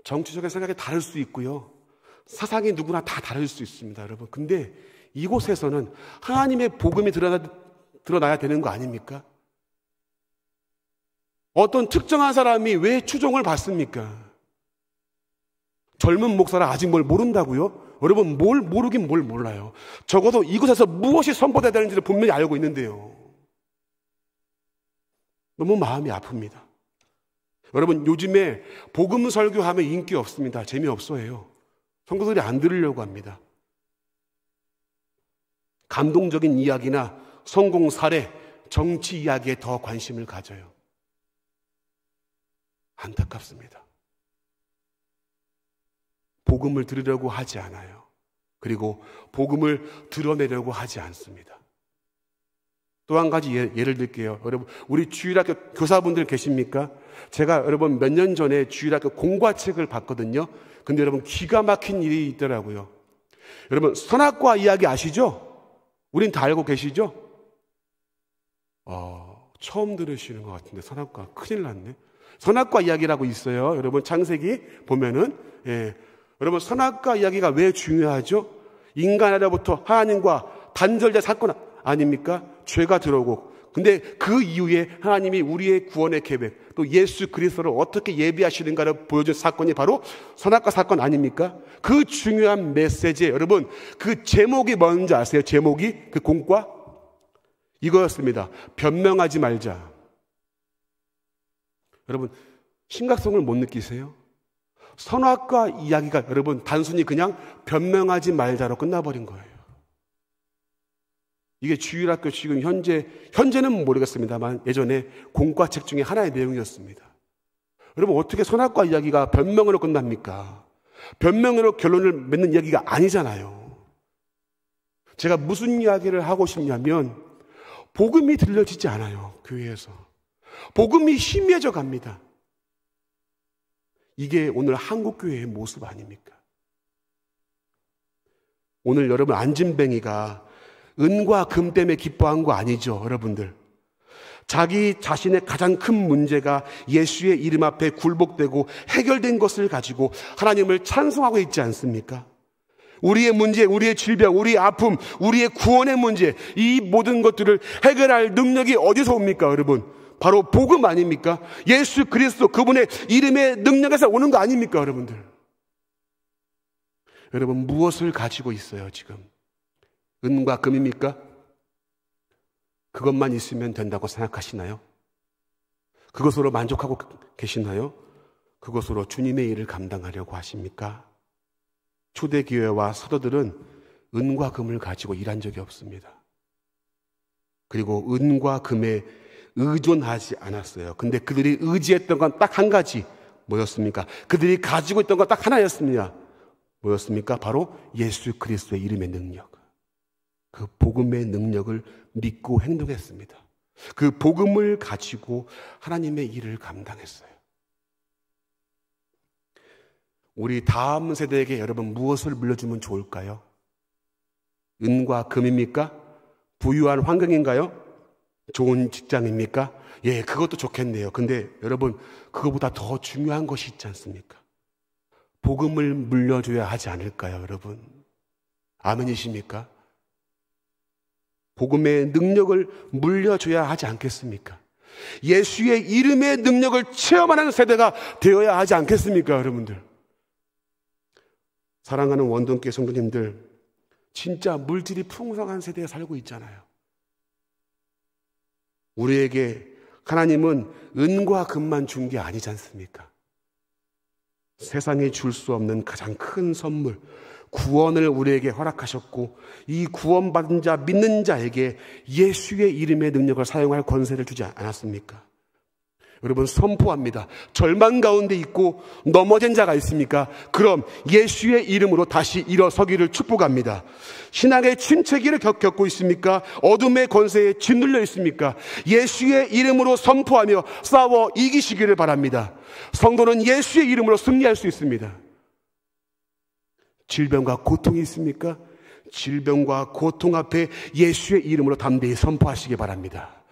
정치적인 생각이 다를 수 있고요. 사상이 누구나 다 다를 수 있습니다, 여러분. 근데 이곳에서는 하나님의 복음이 드러나야 되는 거 아닙니까? 어떤 특정한 사람이 왜 추종을 받습니까? 젊은 목사라 아직 뭘 모른다고요? 여러분, 뭘 모르긴 뭘 몰라요. 적어도 이곳에서 무엇이 선포돼야 되는지를 분명히 알고 있는데요. 너무 마음이 아픕니다. 여러분, 요즘에 복음 설교하면 인기 없습니다. 재미없어해요. 성도들이 안 들으려고 합니다. 감동적인 이야기나 성공 사례, 정치 이야기에 더 관심을 가져요. 안타깝습니다. 복음을 들으려고 하지 않아요. 그리고 복음을 드러내려고 하지 않습니다. 또 한 가지 예를 들게요. 여러분, 우리 주일학교 교사분들 계십니까? 제가 여러분 몇 년 전에 주일학교 공과책을 봤거든요. 근데 여러분 기가 막힌 일이 있더라고요. 여러분, 선악과 이야기 아시죠? 우린 다 알고 계시죠? 처음 들으시는 것 같은데 선악과 큰일 났네. 선악과 이야기라고 있어요. 여러분 창세기 보면은 여러분 선악과 이야기가 왜 중요하죠? 인간으로부터 하나님과 단절된 사건 아닙니까? 죄가 들어오고, 근데 그 이후에 하나님이 우리의 구원의 계획, 또 예수 그리스도를 어떻게 예비하시는가를 보여준 사건이 바로 선악과 사건 아닙니까? 그 중요한 메시지, 여러분 그 제목이 뭔지 아세요? 제목이, 그 공과 이거였습니다. 변명하지 말자. 여러분 심각성을 못 느끼세요? 선악과 이야기가 여러분 단순히 그냥 변명하지 말자로 끝나버린 거예요. 이게 주일학교 지금 현재는 모르겠습니다만 예전에 공과책 중에 하나의 내용이었습니다. 여러분 어떻게 선악과 이야기가 변명으로 끝납니까? 변명으로 결론을 맺는 이야기가 아니잖아요. 제가 무슨 이야기를 하고 싶냐면 복음이 들려지지 않아요. 교회에서 복음이 희미해져 갑니다. 이게 오늘 한국교회의 모습 아닙니까? 오늘 여러분 안진뱅이가 은과 금 때문에 기뻐한 거 아니죠, 여러분들. 자기 자신의 가장 큰 문제가 예수의 이름 앞에 굴복되고 해결된 것을 가지고 하나님을 찬송하고 있지 않습니까? 우리의 문제, 우리의 질병, 우리의 아픔, 우리의 구원의 문제, 이 모든 것들을 해결할 능력이 어디서 옵니까, 여러분? 바로 복음 아닙니까? 예수 그리스도 그분의 이름의 능력에서 오는 거 아닙니까, 여러분들? 여러분 무엇을 가지고 있어요, 지금? 은과 금입니까? 그것만 있으면 된다고 생각하시나요? 그것으로 만족하고 계시나요? 그것으로 주님의 일을 감당하려고 하십니까? 초대교회와 사도들은 은과 금을 가지고 일한 적이 없습니다. 그리고 은과 금에 의존하지 않았어요. 근데 그들이 의지했던 건 딱 한 가지. 뭐였습니까? 그들이 가지고 있던 건 딱 하나였습니다. 뭐였습니까? 바로 예수 그리스도의 이름의 능력. 그 복음의 능력을 믿고 행동했습니다. 그 복음을 가지고 하나님의 일을 감당했어요. 우리 다음 세대에게 여러분 무엇을 물려주면 좋을까요? 은과 금입니까? 부유한 환경인가요? 좋은 직장입니까? 예, 그것도 좋겠네요. 근데 여러분 그거보다 더 중요한 것이 있지 않습니까? 복음을 물려줘야 하지 않을까요, 여러분? 아멘이십니까? 복음의 능력을 물려줘야 하지 않겠습니까? 예수의 이름의 능력을 체험하는 세대가 되어야 하지 않겠습니까, 여러분들? 사랑하는 원동교회 성도님들, 진짜 물질이 풍성한 세대에 살고 있잖아요. 우리에게 하나님은 은과 금만 준 게 아니지 않습니까? 세상에 줄 수 없는 가장 큰 선물, 구원을 우리에게 허락하셨고 이 구원받은 자, 믿는 자에게 예수의 이름의 능력을 사용할 권세를 주지 않았습니까? 여러분 선포합니다. 절망 가운데 있고 넘어진 자가 있습니까? 그럼 예수의 이름으로 다시 일어서기를 축복합니다. 신앙의 침체기를 겪고 있습니까? 어둠의 권세에 짓눌려 있습니까? 예수의 이름으로 선포하며 싸워 이기시기를 바랍니다. 성도는 예수의 이름으로 승리할 수 있습니다. 질병과 고통이 있습니까? 질병과 고통 앞에 예수의 이름으로 담대히 선포하시기 바랍니다.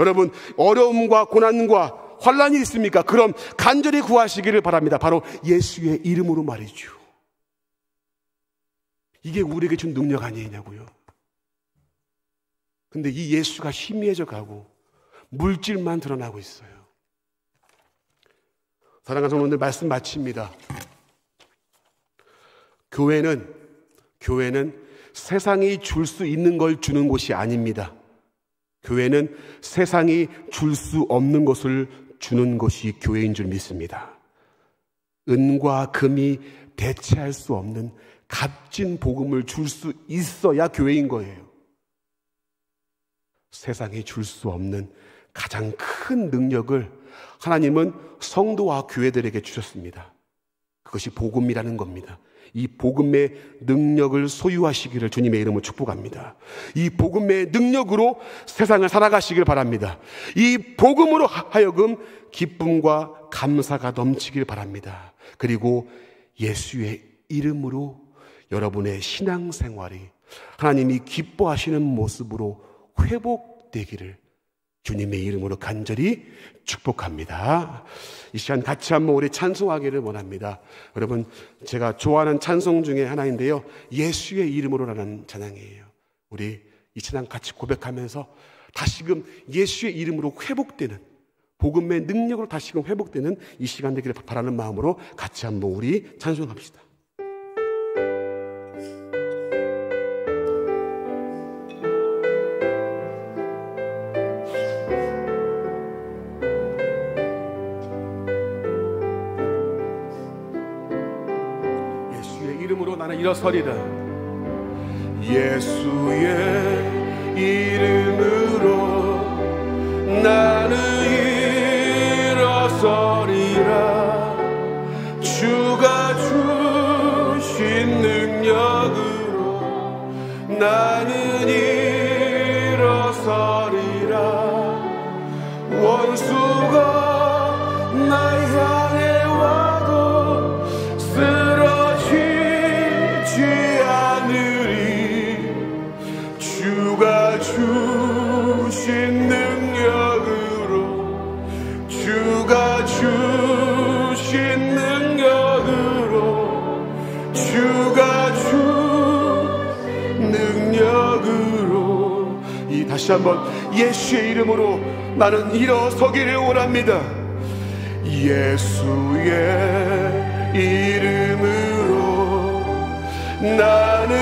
여러분 어려움과 고난과 환난이 있습니까? 그럼 간절히 구하시기를 바랍니다. 바로 예수의 이름으로 말이죠. 이게 우리에게 준 능력 아니냐고요. 근데 이 예수가 희미해져 가고 물질만 드러나고 있어요. 사랑하는 성도님들 말씀 마칩니다. 교회는 세상이 줄 수 있는 걸 주는 곳이 아닙니다. 교회는 세상이 줄 수 없는 것을 주는 것이 교회인 줄 믿습니다. 은과 금이 대체할 수 없는 값진 복음을 줄 수 있어야 교회인 거예요. 세상이 줄 수 없는 가장 큰 능력을 하나님은 성도와 교회들에게 주셨습니다. 그것이 복음이라는 겁니다. 이 복음의 능력을 소유하시기를 주님의 이름으로 축복합니다. 이 복음의 능력으로 세상을 살아가시길 바랍니다. 이 복음으로 하여금 기쁨과 감사가 넘치길 바랍니다. 그리고 예수의 이름으로 여러분의 신앙생활이 하나님이 기뻐하시는 모습으로 회복되기를 주님의 이름으로 간절히 축복합니다. 이 시간 같이 한번 우리 찬송하기를 원합니다. 여러분, 제가 좋아하는 찬송 중에 하나인데요, 예수의 이름으로라는 찬양이에요. 우리 이 찬양 같이 고백하면서 다시금 예수의 이름으로 회복되는, 복음의 능력으로 다시금 회복되는 이 시간 되기를 바라는 마음으로 같이 한번 우리 찬송합시다. 나는 일어서리라. 예수의 이름으로 나는 일어서리라. 주가 주신 능력으로 나는 일어서리라. 원수가 나 향해 와도 주가 주신 능력으로, 주가 주신 능력으로, 주가 주 능력으로. 이 다시 한번 예수의 이름으로 나는 일어서기를 원합니다. 예수의 이름으로 나는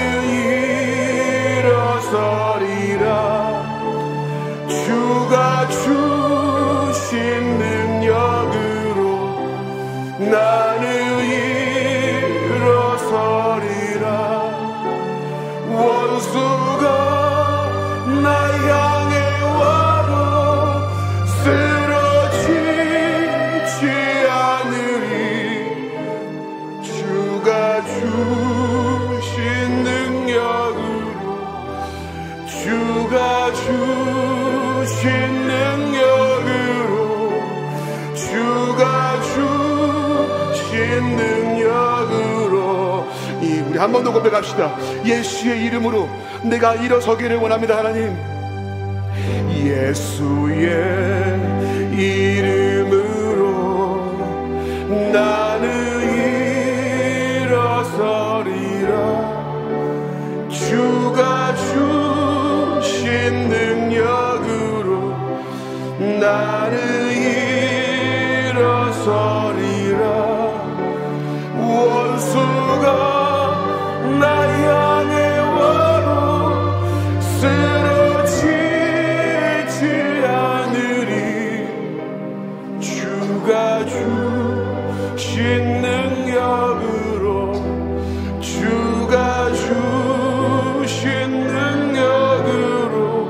일어서리라. 주가 주신 능력으로 나는 일어서리라. 원수가 나 향해 와도 쓰러지지 않으리. 주가 주신 능력으로, 주가 주신 능력으로, 주가 주신 능력으로. 우리 한 번 더 고백합시다. 예수의 이름으로 내가 일어서기를 원합니다. 하나님, 예수의 이름으로 나는 일어서리라. 주가 주신 능력으로 나는 일어서리라. 원수가 나 향해 와도 쓰러지지 않으리. 주가 주신 능력으로, 주가 주신 능력으로,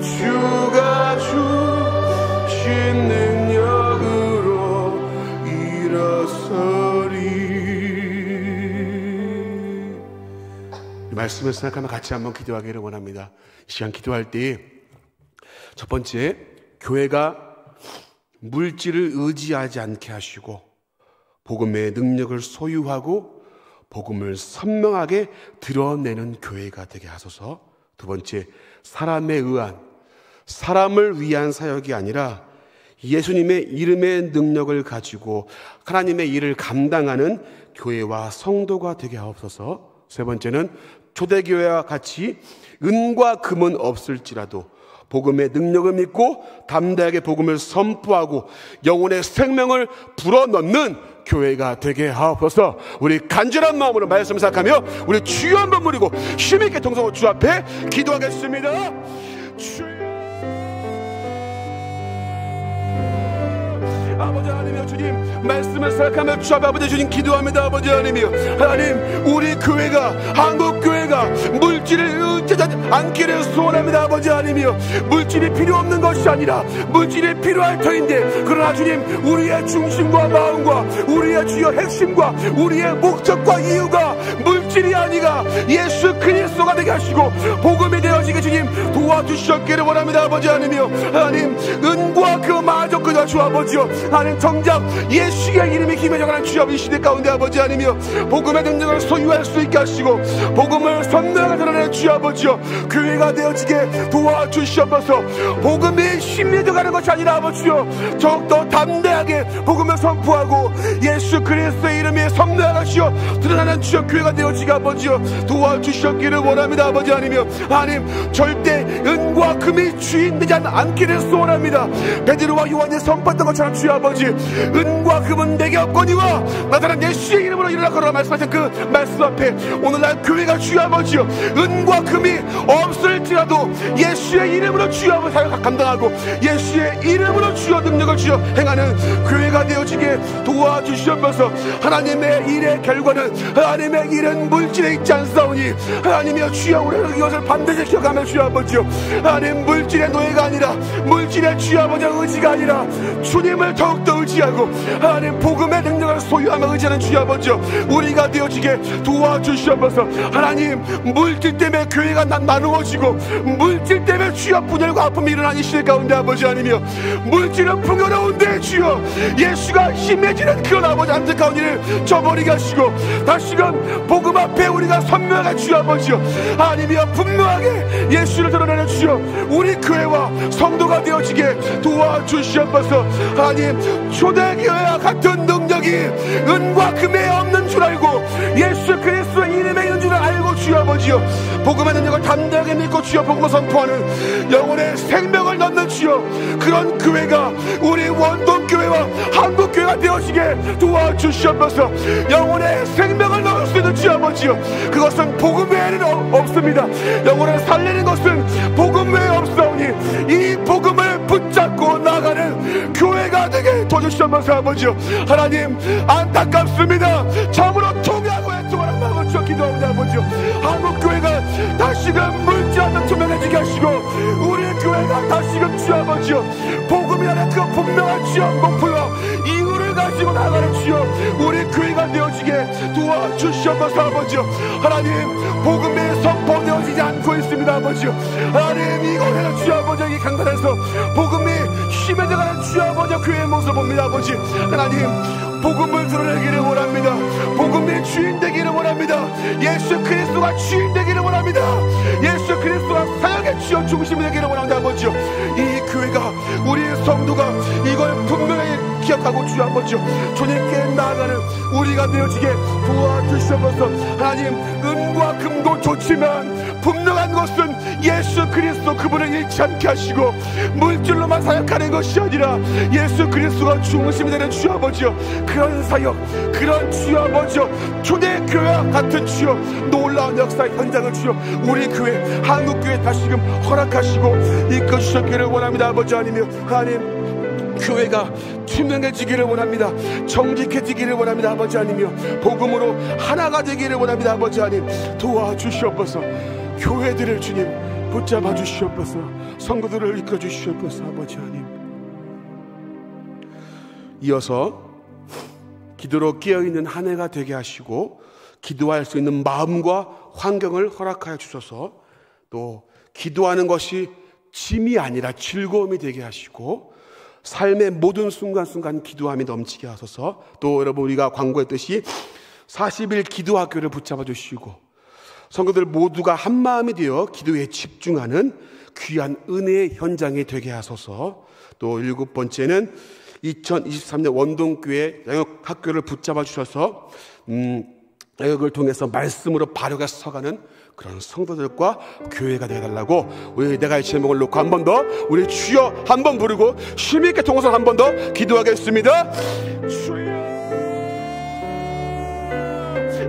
주가 주신 능력으로 일어서리. 이 말씀을 생각하며 같이 한번 기도하기를 원합니다. 이 시간 기도할 때 첫 번째, 교회가 물질을 의지하지 않게 하시고 복음의 능력을 소유하고 복음을 선명하게 드러내는 교회가 되게 하소서. 두 번째, 사람에 의한, 사람을 위한 사역이 아니라 예수님의 이름의 능력을 가지고 하나님의 일을 감당하는 교회와 성도가 되게 하옵소서. 세 번째는 초대교회와 같이 은과 금은 없을지라도 복음의 능력을 믿고 담대하게 복음을 선포하고 영혼의 생명을 불어넣는 교회가 되게 하옵소서. 우리 간절한 마음으로 말씀 생각하며 우리 주여 한번 부르고 힘있게 통성으로 주 앞에 기도하겠습니다. 주여. 아버지 하나님이여, 주님 말씀을 생각하며 주 앞에 아버지 주님 기도합니다. 아버지 하나님이여, 하나님 우리 교회가, 한국 교회가 물질을 의지하지 않기를 소원합니다. 아버지 하나님이여, 물질이 필요 없는 것이 아니라 물질이 필요할 터인데, 그러나 주님 우리의 중심과 마음과 우리의 주여 핵심과 우리의 목적과 이유가 물질이 아니라 예수 그리스도가 되게 하시고 복음이 되어지게 주님 도와주셨기를 원합니다. 아버지 하나님이여, 하나님 은과 그 마저 그저 주 아버지여, 하나님 왕장 예수의 이름이 김해져가는 주여 이 시대 가운데 아버지 하나님이여 복음의 능력을 소유할 수 있게 하시고 복음을 선명하게 드러내는 주여 아버지여 교회가 되어지게 도와주시옵소서. 복음이 심리져가는 것이 아니라 아버지여 더욱더 담대하게 복음을 선포하고 예수 그리스도의 이름이 선명하시어 드러나는 주여 교회가 되어지게 아버지여 도와주셨기를 원합니다. 아버지 하나님이여 하나님 절대 은과 금이 주인 되지 않기를 소원합니다. 베드로와 요한이 선포했던 것처럼 주여 아버지 은과 금은 내게 없거니와 나타난 예수의 이름으로 일어나 걸어라 말씀하신 그 말씀 앞에 오늘날 교회가 주여 아버지여 은과 금이 없을지라도 예수의 이름으로 주여 아버지 사역 감당하고 예수의 이름으로 주여 능력을 주여 행하는 교회가 되어지게 도와주시옵소서. 하나님의 일의 결과는 하나님의 일은 물질에 있지 않사오니 하나님이여 주여 우리는 이것을 반드시 기억하며 주여 아버지여 하나님 물질의 노예가 아니라 물질의 주여 아버지 의지가 아니라 주님을 더욱더 의지하고 하나님 복음의 능력을 소유하며 의지하는 주여 아버지여 우리가 되어지게 도와주시옵소서. 하나님 물질 때문에 교회가 나누어지고 물질 때문에 주여 분열과 아픔이 일어나는 이 시대 가운데 아버지 하나님이여 물질은 풍요로운데 주여 예수가 심해지는 그런 아버지 안타까운 일을 저버리게 하시고 다시금 복음 앞에 우리가 선명하게 주여 아버지여 하나님이여 분명하게 예수를 드러내는 주여 우리 교회와 성도가 되어지게 도와주시옵소서. 하나님 초대교회와 같은 능력이 은과 금에 없는 줄 알고 예수 그리스도의 이름에 있는 줄 알고 주여 아버지여 복음의 능력을 담대하게 믿고 주여 복음을 선포하는 영혼의 생명을 넣는 주여 그런 교회가 우리 원동교회와 한국교회가 되어지게 도와주시옵소서. 영혼의 생명을 넣을 수 있는 주여 아버지여 그것은 복음 외에는 없습니다. 영혼을 살리는 것은 복음 외에 없사오니 이 복음을 붙잡고 나가는 교회가 되게 도와주시옵소서. 아버지여 하나님 안타깝습니다. 참으로 통회하고 애통하는 마음을 주여 기도합니다. 아버지여 한국교회가 다시금 물질 않는 투명해지게 하시고 우리 교회가 다시금 주여 아버지여 복음이라는 그 분명한 주여 목표와 이유를 가지고 나가는 주여 우리 교회가 되어지게 도와주시옵소서. 아버지여 하나님 복음이 선포되어지지 않고 있습니다. 아버지여 하나님 이곳에는 주여 아버지의 강단에서 복음이 심해져가는 주여 아버지의 교회의 모습을 봅니다. 아버지 하나님 복음을 드러내기를 원합니다. 복음이 주인 되기를 원합니다. 예수 그리스도가 주인 되기를 원합니다. 예수 그리스도가 사역의 주여 중심이 되기를 원합니다. 아버지요 이 교회가 우리 성도가 이걸 분명히 기억하고 주여 아버지요 주님께 나아가는 우리가 되어지게 도와주시옵소서. 하나님 은과 금도 좋지만 분명한 것은 예수 그리스도 그분을 잃지 않게 하시고 물질로만 사역하는 것이 아니라 예수 그리스도가 중심이 되는 주여 아버지요 그런 사역 그런 주여 아버지요 초대교회와 같은 주여 놀라운 역사의 현장을 주여 우리 교회 한국교회 다시금 허락하시고 이끌어주셨기를 원합니다. 아버지 하나님 교회가 투명해지기를 원합니다. 정직해지기를 원합니다. 아버지 하나님이여 복음으로 하나가 되기를 원합니다. 아버지 하나님 도와주시옵소서. 교회들을 주님 붙잡아 주시옵소서. 성도들을 이끌어 주시옵소서. 아버지 하나님 이어서 기도로 깨어있는 한 해가 되게 하시고 기도할 수 있는 마음과 환경을 허락하여 주셔서 또 기도하는 것이 짐이 아니라 즐거움이 되게 하시고 삶의 모든 순간순간 기도함이 넘치게 하소서. 또 여러분 우리가 광고했듯이 40일 기도학교를 붙잡아 주시고 성도들 모두가 한마음이 되어 기도에 집중하는 귀한 은혜의 현장이 되게 하소서. 또 7번째는 2023년 원동교회 양육학교를 붙잡아 주셔서 양육을 통해서 말씀으로 바르게 서가는 그런 성도들과 교회가 되어달라고 우리 내가 이 제목을 놓고 한 번 더 우리 주여 한 번 부르고 힘있게 통성을 한 번 더 기도하겠습니다. 주여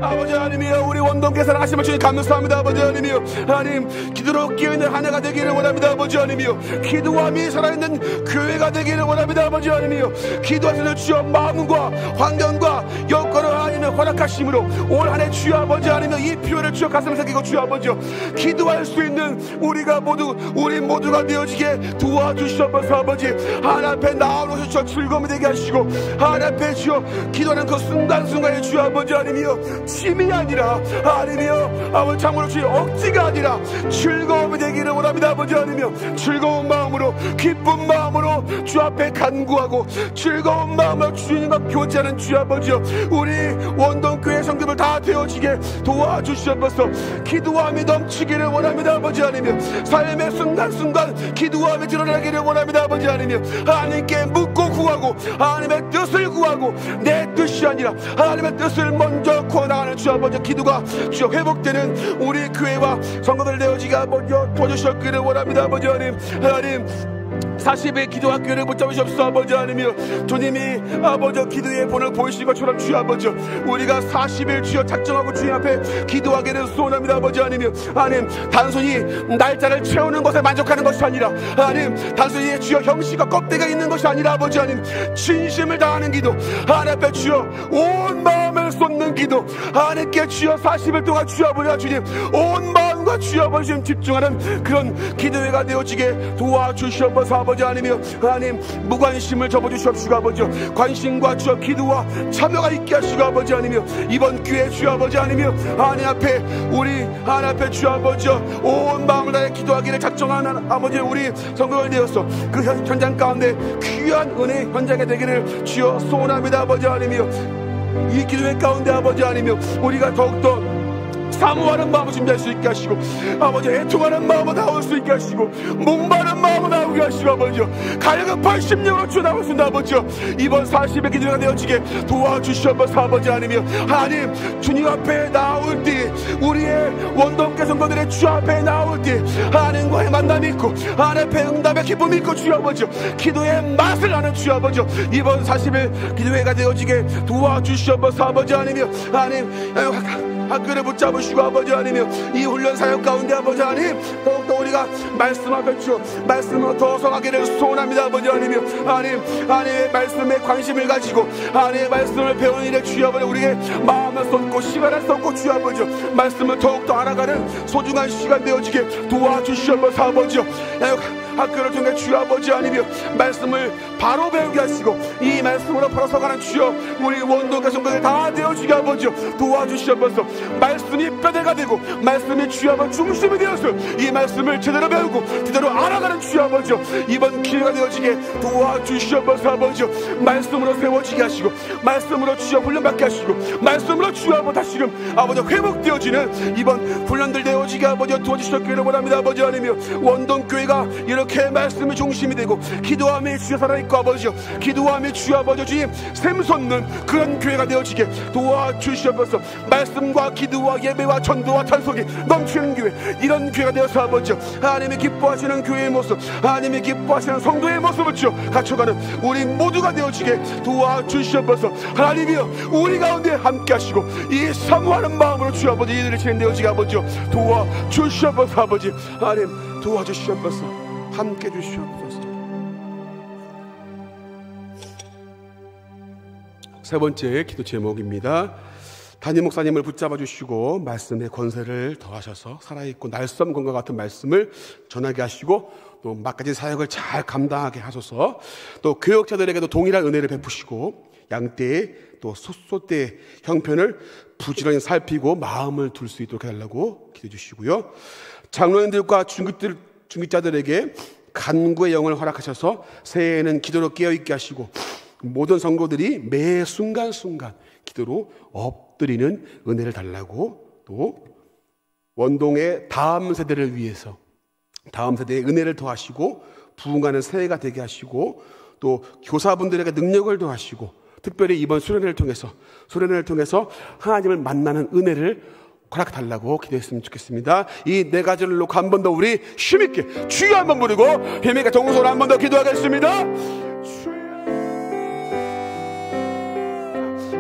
아버지 하나님이여 우리 원동교회 사랑하시면 주님 감사합니다. 아버지 하나님이여 하나님 기도로 깨어있는 한 해가 되기를 원합니다. 아버지 하나님이여 기도함이 살아있는 교회가 되기를 원합니다. 아버지 하나님이여 기도하시는 주여 마음과 환경과 여건을 하나님의 허락하심으로 올 한 해 주여 아버지 하나님이여 이 필요를 주여 가슴에 새기고 주여 아버지여 기도할 수 있는 우리 모두가 되어지게 도와주시옵소서. 아버지 하나님 앞에 나아오셔 주여 즐거움이 되게 하시고 하나님 앞에 주여 기도하는 그 순간순간에 주여 아버지 하나님이여 짐이 아니라 하나님이여 아버지 참으로 주의 억지가 아니라 즐거움이 되기를 원합니다. 아버지 하나님이여 즐거운 마음으로 기쁜 마음으로 주 앞에 간구하고 즐거운 마음으로 주님과 교제하는 주 아버지여 우리 원동교회 성도들 다 되어지게 도와주시옵소서. 기도함이 넘치기를 원합니다. 아버지 하나님이여 삶의 순간순간 기도함이 드러나기를 원합니다. 아버지 하나님이여 하나님께 묻고 구하고 하나님의 뜻을 구하고 내 뜻이 아니라 하나님의 뜻을 먼저 구하나가는 주 아버지 기도가 주여 회복되는 우리 교회와 성도들 되어지게 아버지 도와주시기를 원합니다. 아버지 하나님 40일 기도 학교를 붙잡으시옵소서. 아버지 하나님이여 주님이 아버지 기도의 본을 보이신 것처럼 주 아버지 우리가 40일 주여 작정하고 주님 앞에 기도하기를 소원합니다. 아버지 하나님이여 하나님 단순히 날짜를 채우는 것에 만족하는 것이 아니라 하나님 단순히 주여 형식과 껍데기가 있는 것이 아니라 아버지 하나님 진심을 다하는 기도 하나님 앞에 주여 온 마음을 쏟는 기도 하나님께 주여 40일 동안 주 아버지 주님 온 마음과 주 아버지 집중하는 그런 기도회가 되어지게 도와주시옵소서. 아버지 하나님이여 하나님 무관심을 접어주시옵시고 아버지 관심과 주여 기도와 참여가 있게 하시고 아버지 하나님이여 이번 기회에 주 아버지 하나님이여 하나님 앞에 우리 하나님 앞에 주 아버지 온 마음을 다해 기도하기를 작정하는 아버지 우리 성도들 되어서 그 현장 가운데 귀한 은혜 현장에 되기를 주여 소원합니다. 아버지 하나님이여 이 기도회 가운데 아버지 하나님이여 우리가 더욱더 사모하는 마음을 준비할 수 있게 하시고 아버지 애통하는 마음을 나올 수 있게 하시고 목마른 마음을 나오게 하시고 아버지 갈급한 심령으로 주 나올 수 있는 아버지 이번 40의 기도가 되어지게 도와주시옵소서. 아버지 하나님이여 하나님 주님 앞에 나올 때 우리의 원동계 성도들의 주 앞에 나올 때 하나님과의 만남이 있고 하나님 앞에 응답의 기쁨이 있고 주 아버지 기도의 맛을 아는 주 아버지 이번 40일 기도회가 되어지게 도와주시옵소서. 아버지 하나님이여 하나님 학교를 붙잡으시고 아버지 하나님이여 이 훈련 사역 가운데 아버지 하나님 더욱더 우리가 말씀 앞에 주어 말씀으로 더 성하기를 소원합니다. 아버지 하나님이여 하나님의 말씀에 관심을 가지고 하나님의 말씀을 배우는 일에 주 아버지 우리의 마음을 쏟고 시간을 쏟고 주 아버지 말씀을 더욱더 알아가는 소중한 시간 되어지게 도와주시옵소서. 아버지 학교를 통해 주 아버지 하나님이여 말씀을 바로 배우게 하시고 이 말씀으로 벌어서가는 주여 우리 원동계 성도들 다 되어지게 아버지 도와주시옵소서. 말씀이 뼈대가 되고 말씀이 주 아버지 중심이 되어서 이 말씀을 제대로 배우고 제대로 알아가는 주 아버지 이번 기회가 되어지게 도와주시옵소서. 아버지 말씀으로 세워지게 하시고 말씀으로 주여 훈련받게 하시고 말씀으로 주 아버지 다시금 아버지 회복되어지는 이번 훈련들 되어지게 아버지 도와주시기를 원합니다. 아버지 하나님이여 원동교회가 이렇게 말씀이 중심이 되고 기도함이 주여 살아있고 아버지 기도함이 주 아버지 주님 샘솟는 그런 교회가 되어지게 도와주시옵소서. 말씀과 기도와 예배와 전도와 찬송이 넘치는 교회 이런 교회가 되어서 아버지 하나님이 기뻐하시는 교회의 모습 하나님이 기뻐하시는 성도의 모습을 주여 갖춰가는 우리 모두가 되어지게 도와주시옵소서. 하나님이여 우리 가운데 함께 하시고 이 사모하는 마음으로 주 아버지 이들을 진행되어지게 아버지 도와주시옵소서. 아버지 하나님 도와주시옵소서. 함께 해주시옵소서. 세 번째 기도 제목입니다. 담임 목사님을 붙잡아 주시고 말씀의 권세를 더하셔서 살아있고 날섬금과 같은 말씀을 전하게 하시고 또 막가지 사역을 잘 감당하게 하소서. 또 교역자들에게도 동일한 은혜를 베푸시고 양떼의 또 솥대의 형편을 부지런히 살피고 마음을 둘 수 있도록 해달라고 기도해 주시고요. 장로님들과 중직자들에게 간구의 영을 허락하셔서 새해에는 기도로 깨어있게 하시고 모든 성도들이 매 순간순간 기도로 엎드리는 은혜를 달라고 또 원동의 다음 세대를 위해서 다음 세대의 은혜를 더하시고 부흥하는 새해가 되게 하시고 또 교사분들에게 능력을 더하시고 특별히 이번 수련회를 통해서 하나님을 만나는 은혜를 허락달라고 기도했으면 좋겠습니다. 이 네 가지를 놓고 한 번 더 우리 힘있게 주여 한번 부르고 힘있게 동서로 한 번 더 기도하겠습니다.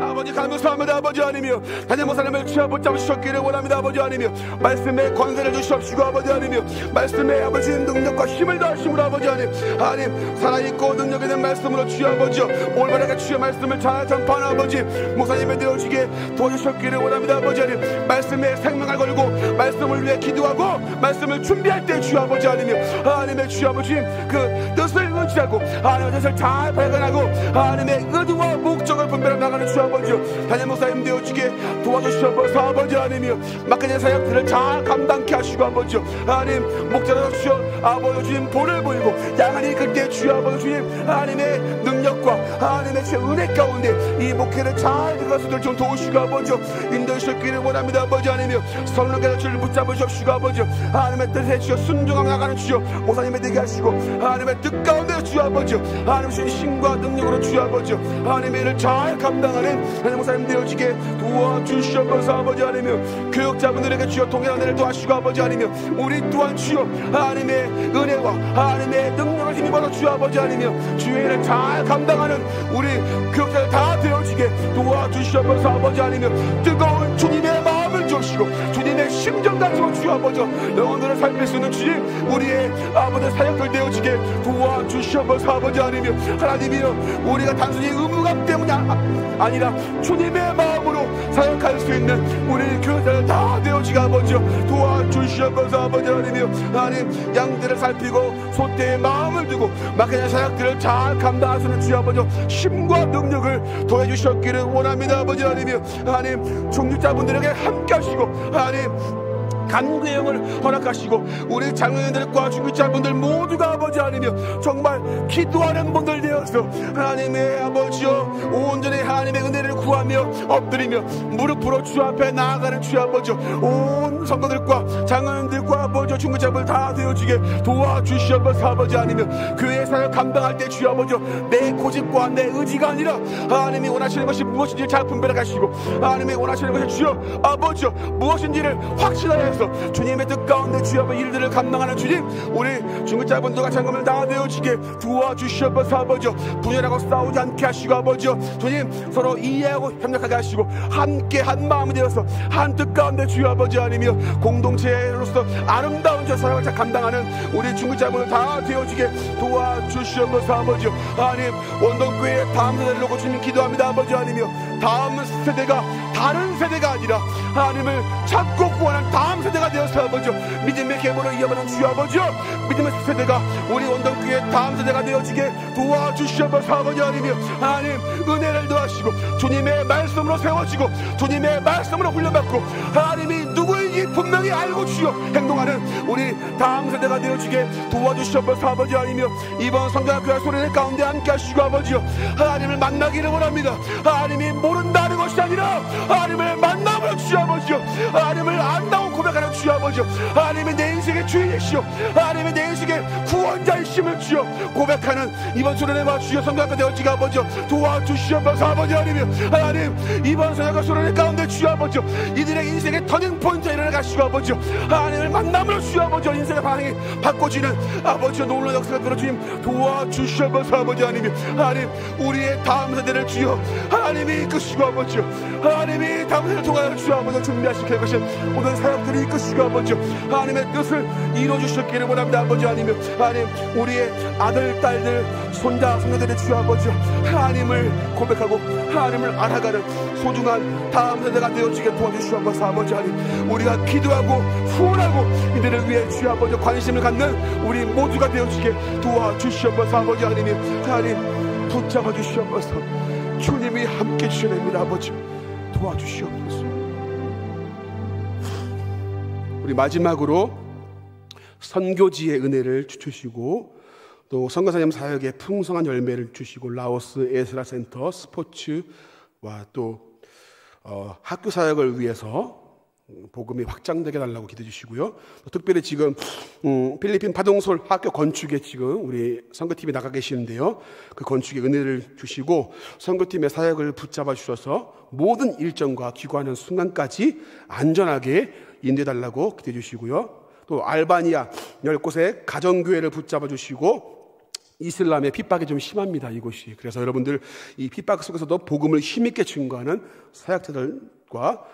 아버지 감사합니다. 아버지 하나님이여 담임 목사님을 주여 붙잡으셨기를 원합니다. 아버지 하나님이여 말씀에 권세를 주시옵시고 아버지 하나님이여 말씀에 아버지 능력과 힘을 더하심으로 아버지 하나님 살아있고 능력 있는 말씀으로 주여 아버지 올바르게 주여 말씀을 잘 전파하는 아버지 목사님의 되어지게 도와주셨기를 원합니다. 아버지 하나님 말씀에 생명을 걸고 말씀을 위해 기도하고 말씀을 준비할 때 주여 아버지 하나님이여 하나님의 주여 아버지 그 뜻을 의지하고 하나님의 뜻을 잘 발견하고 하나님의 의도와 목적을 분배로 나가는 주 아버지, 담임 목사님 되어주게 도와주시옵소서 아버지 하나님이여. 맡겨진 사역들을 잘 감당케 하시고 아버지 하나님, 목자로 주여 아버지 주님 본을 보이고 양안이 그때 주 아버지 주님 하나님의 능력과 하나님의 제 은혜 가운데 이 목회를 잘 들어가서들 좀 도우시고 아버지 인도하시기를 원합니다 아버지 하나님이여. 성령께서 주를 붙잡으시옵시고 아버지 하나님의 뜻에 주여 순종하며 나가는 주여 목사님의 되게 하시고 하나님의 뜻 가운데 주 아버지 하나님 주신 신과 능력으로 주 아버지 하나님의 일을 잘 감당하는 하나님 목사님 되어지게 도와주시옵소서 아버지 하나님이여. 교육자분들에게 주여 동일한 은혜를 도와주시고 아버지 하나님이여. 우리 또한 주여 하나님의 은혜와 하나님의 능력을 힘입어서 주 아버지 하나님이여 주의 일을 잘 감당하는 우리 교육자들 다 되어지게 도와주시옵소서 아버지 하나님이여. 뜨거운 주님의 마음을 주시고 주님의 심정 가지고 주 아버지 영혼들을 살필 수 있는 주님 우리의 아버지 사역들 되어지게 도와주시옵소서 아버지 하나님이여. 하나님이여, 우리가 단순히 의무감 때문이 아니라 주님의 마음으로 사역할 수 있는 우리 교회들 다 되어지게 아버지 도와주시옵소서 아버지 하나님이여. 하나님, 양들을 살피고 소태의 마음을 두고 맡겨진 사역들을 잘 감당할 수 있는 주 아버지 힘과 능력을 더해주셨기를 원합니다 아버지 하나님이여. 하나님, 중직자분들에게 함께 하시고 하나님 간구의 영을 허락하시고 우리 장로님들과 중직자분들 모두가 아버지 하나님이여 정말 기도하는 분들 되어서 하나님의 아버지여 온전히 하나님의 은혜를 구하며 엎드리며 무릎으로 주 앞에 나아가는 주 아버지 온 성도들과 장로님들과 아버지 중직자분들 다 되어지게 도와주시옵소서 아버지 하나님이여. 교회 사역 감당할 때 주 아버지 내 고집과 내 의지가 아니라 하나님이 원하시는 것이 무엇인지 잘 분별해 가시고 하나님이 원하시는 것이 주여 아버지 무엇인지를 확신하여서 주님의 뜻 가운데 주 앞에 일들을 감당하는 주님 우리 중직자분들과 장로님을 다 되어지게 도와주시옵소서 아버지. 분열하고 싸우지 않게 하시고 아버지 주님 서로 이해하고 협력하게 하시고 함께 한 마음이 되어서 한 뜻 가운데 주 아버지 하나님이여 공동체로서 아름다운 저 사역을 잘 감당하는 우리 중직자분들 다 되어지게 도와주시옵소서 아버지 하나님. 원동교회의 다음 세대를 놓고 주님 기도합니다 아버지 하나님이여. 다음 세대가 다른 세대가 아니라 하나님을 찾고 구하는 다음 세대가 되어서 아버지 믿음의 계보를 이어가는 주 아버지 믿음의 세대가 우리 원동교회의 다음 세대가 되어지게 도와주시옵소서 아버지 하나님이여. 하나님, 은혜를 더하시고 주님의 말씀으로 세워지고 주님의 말씀으로 훈련받고 하나님이 누구인지 분명히 알고 주여 행동하는 우리 다음 세대가 되어지게 도와주시옵소서 아버지 하나님이여. 이번 성경학교와 소리를 가운데 함께 하시고 아버지여 하나님을 만나기를 원합니다. 하나님이 모른다는 것이 아니라 하나님을 만나면 주 아버지여 하나님을 안다고 고백하는 주 아버지여 하나님이 내 인생의 주인이시여 하나님이 내 인생의 구원자이심을 주여 고백하는 이번 소리를 주여 성경학교 되어지게 아버지여 도와주시옵소서 아버지 하나님이여. 하나님, 이번 성경학교 소리를 가운데 주 아버지여 이들의 인생의 터닝포인트에 일어나 가시고 아버지여 하나님을 만남으로 주 아버지여 인생의 방향이 바꿔지는 아버지여 놀라운 역사가 들어 주님 도와주시옵소서 아버지 하나님이여. 하나님, 우리의 다음 세대를 주여 하나님이 이끄시고 아버지여 하나님이 다음 세대를 통하여 주 아버지여 준비하시게 하신 모든 사역들이 이끄시고 아버지여 하나님의 뜻을 이루어주셨기를 원합니다 아버지 하나님이여. 하나님, 우리의 아들 딸들 손자 손녀들의 주 아버지여 하나님을 고백하고 하나님을 알아가는 소중한 다음 세대가 되어지게 도와주시옵소서 아버지 하나님. 우리가 기도하고 후원하고 이들을 위해 주 아버지 관심을 갖는 우리 모두가 되어지게 도와주시옵소서 아버지 하나님. 하나님, 붙잡아 주시옵소서. 주님이 함께 주셔야 됩니다 아버지. 도와주시옵소서. 우리 마지막으로 선교지의 은혜를 주시고 또 선교사님 사역의 풍성한 열매를 주시고 라오스 에스라 센터 스포츠와 또 학교 사역을 위해서 복음이 확장되게 달라고 기도해 주시고요. 특별히 지금 필리핀 파동솔 학교 건축에 지금 우리 선교팀이 나가 계시는데요. 그 건축에 은혜를 주시고 선교팀의 사역을 붙잡아 주셔서 모든 일정과 귀국하는 순간까지 안전하게 인도해 달라고 기도해 주시고요. 또 알바니아 10곳의 가정교회를 붙잡아 주시고 이슬람의 핍박이 좀 심합니다 이곳이. 그래서 여러분들 이 핍박 속에서도 복음을 힘있게 증거하는 사역자들과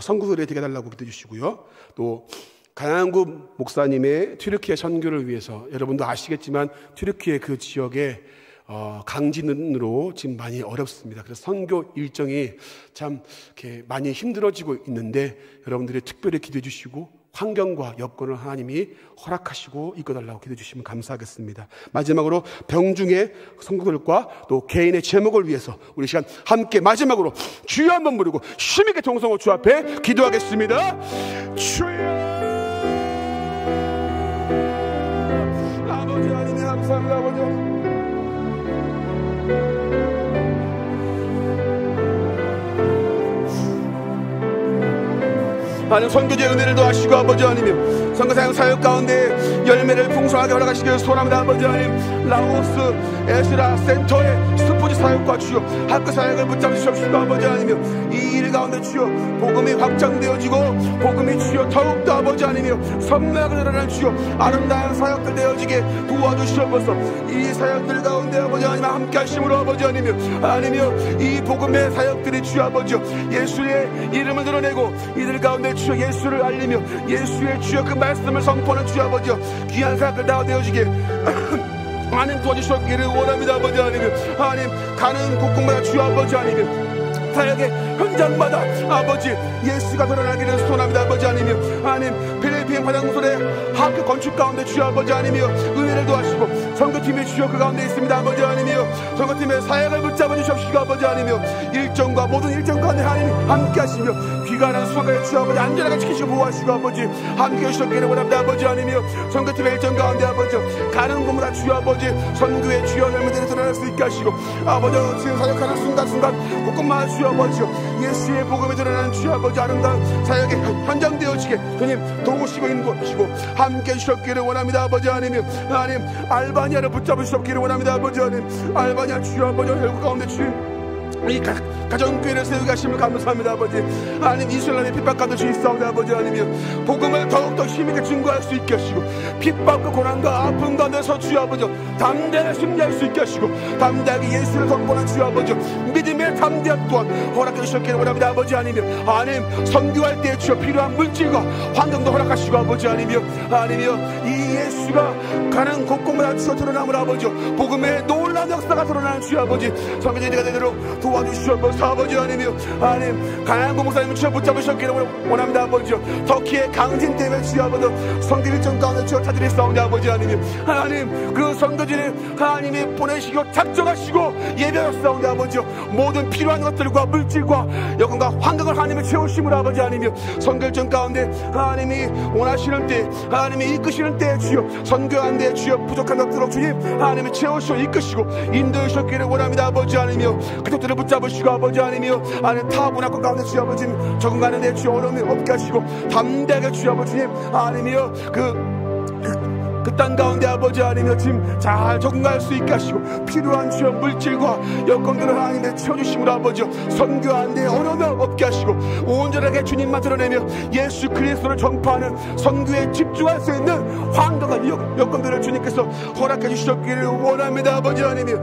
선교들이 되게 해달라고 기도해 주시고요. 또 강양구 목사님의 튀르키예 선교를 위해서 여러분도 아시겠지만 튀르키예 그 지역에 강진으로 지금 많이 어렵습니다. 그래서 선교 일정이 참 이렇게 많이 힘들어지고 있는데 여러분들이 특별히 기도해 주시고 환경과 여건을 하나님이 허락하시고 이끌어달라고 기도해 주시면 감사하겠습니다. 마지막으로 병중의 성도들과 또 개인의 제목을 위해서 우리 시간 함께 마지막으로 주여 한번 부르고 힘있게 동성호 주 앞에 기도하겠습니다. 주여, 아버지 하나님 감사합니다. 아버지 하나님 선교지의 은혜를 더하시고 아버지 하나님 선교사역 사역 가운데 열매를 풍성하게 허락하시기를 소원합니다. 아버지 하나님 라오스 에스라 센터의 스포츠 사역과 주여 학교 사역을 붙잡으시옵시고 아버지 하나님 이 일 가운데 주여 복음이 확장되어지고 복음이 주여 더욱더 아버지 하나님 선명하게 드러나는 주여 아름다운 사역들 되어지게 도와주시옵소서. 이 사역들 가운데 아버지 하나님 함께 하심으로 아버지 하나님이여 이 복음의 사역들이 주여 아버지 예수의 이름을 드러내고 이들 가운데 주여 예수를 알리며 예수의 주여 그 말씀을 선포하는 주여 아버지 귀한 사역들 다 되어지게 하나님 도와주셨기를 원합니다. 아버지 하나님 가는 곳곳마다 주여 아버지 하나님 사역의 현장마다 아버지 예수가 드러나기를 소원합니다. 아버지 하나님 필리핀 화장실의 학교 건축 가운데 주여 아버지 하나님이여 은혜를 도와주시고 선교팀의 주여 그 가운데 있습니다. 아버지 하나님이여 선교팀의 사역을 붙잡아 주십시오. 아버지 하나님이여 일정과 모든 일정 가운데 하나님 함께 하시며 귀가하는 수고를 주여 아버지 안전하게 지키시고 보호하시고 아버지 함께 해주셨기를 원합니다. 아버지 하나님이여 선교팀의 일정 가운데 아버지 가는 곳마다 주여 아버지 선교의 주여 열매들이 드러날 수 있게 하시고 아버지 지금 사역하는 순간순간 곳곳마다 주여 아버지 예수의 복음이 드러나는 주여 아버지 아름다운 사역의 현장 되어지게 주님 도우시고 인도하시고 함께 해주셨기를 원합니다. 아버지 하나님 알바니아를 붙잡으셨기를 원합니다. 아버지 하나님 알바니아 주여 아버지 열국 가운데 주님 이 가정교회를 세우게 하심을 감사합니다. 아버지 하나님 이스라엘의 핍박가도 주의사옵니다. 아버지 하나님이여 복음을 더욱더 힘있게 증거할 수 있게 하시고 핍박과 고난과 아픔 가운데서 주여 아버지 담대하게 승리할 수 있게 하시고 담대하게 예수를 선포하는 주여 아버지 믿음의 담대함 또한 허락해 주셨기를 원합니다. 아버지 하나님 선교할 때 주여 필요한 물질과 환경도 허락하시고 아버지 하나님이여 이 예수가 가는 곳곳마다 주여 드러남을 아버지 복음의 놀라운 역사가 드러나는 주여 아버지 선교제가 되도록 도와주시옵소서. 아버지 하나님 가난한 목사님을 주여 붙잡으셨기를 원합니다. 아버지 터키의 강진 때문에 주여 아버지 선교 일정 가운데 주여 타들이 싸운다. 아버지 하나님 그 선교지를 하나님이 보내시고 작정하시고 예배하셨사온다. 아버지 모든 필요한 것들과 물질과 여건과 환경을 하나님이 채우심으로 아버지 하나님 선교 일정 가운데 하나님이 원하시는 때 하나님이 이끄시는 때 주여 선교한 데 주여 부족한 것들로 주님 하나님이 채우시고 이끄시고 인도해 주셨기를 원합니다. 아버지 하나님이여 그들을 붙잡으시고 아버지 하나님이여 타문화권 가운데 주여 아버지 적응하는 데 주여 어려움이 없게 하시고 담대하게 주여 아버지 하나님이여 그 땅 가운데 아버지 하나님이여 지금 잘 적응할 수 있게 하시고 필요한 주여 물질과 여건들을 하나님의 채워주심으로 아버지 선교하는 데 어려움이 없게 하시고 온전하게 주님만 드러내며 예수 그리스도를 전파하는 선교에 집중할 수 있는 환경과 여건들을 주님께서 허락해 주셨기를 원합니다. 아버지 하나님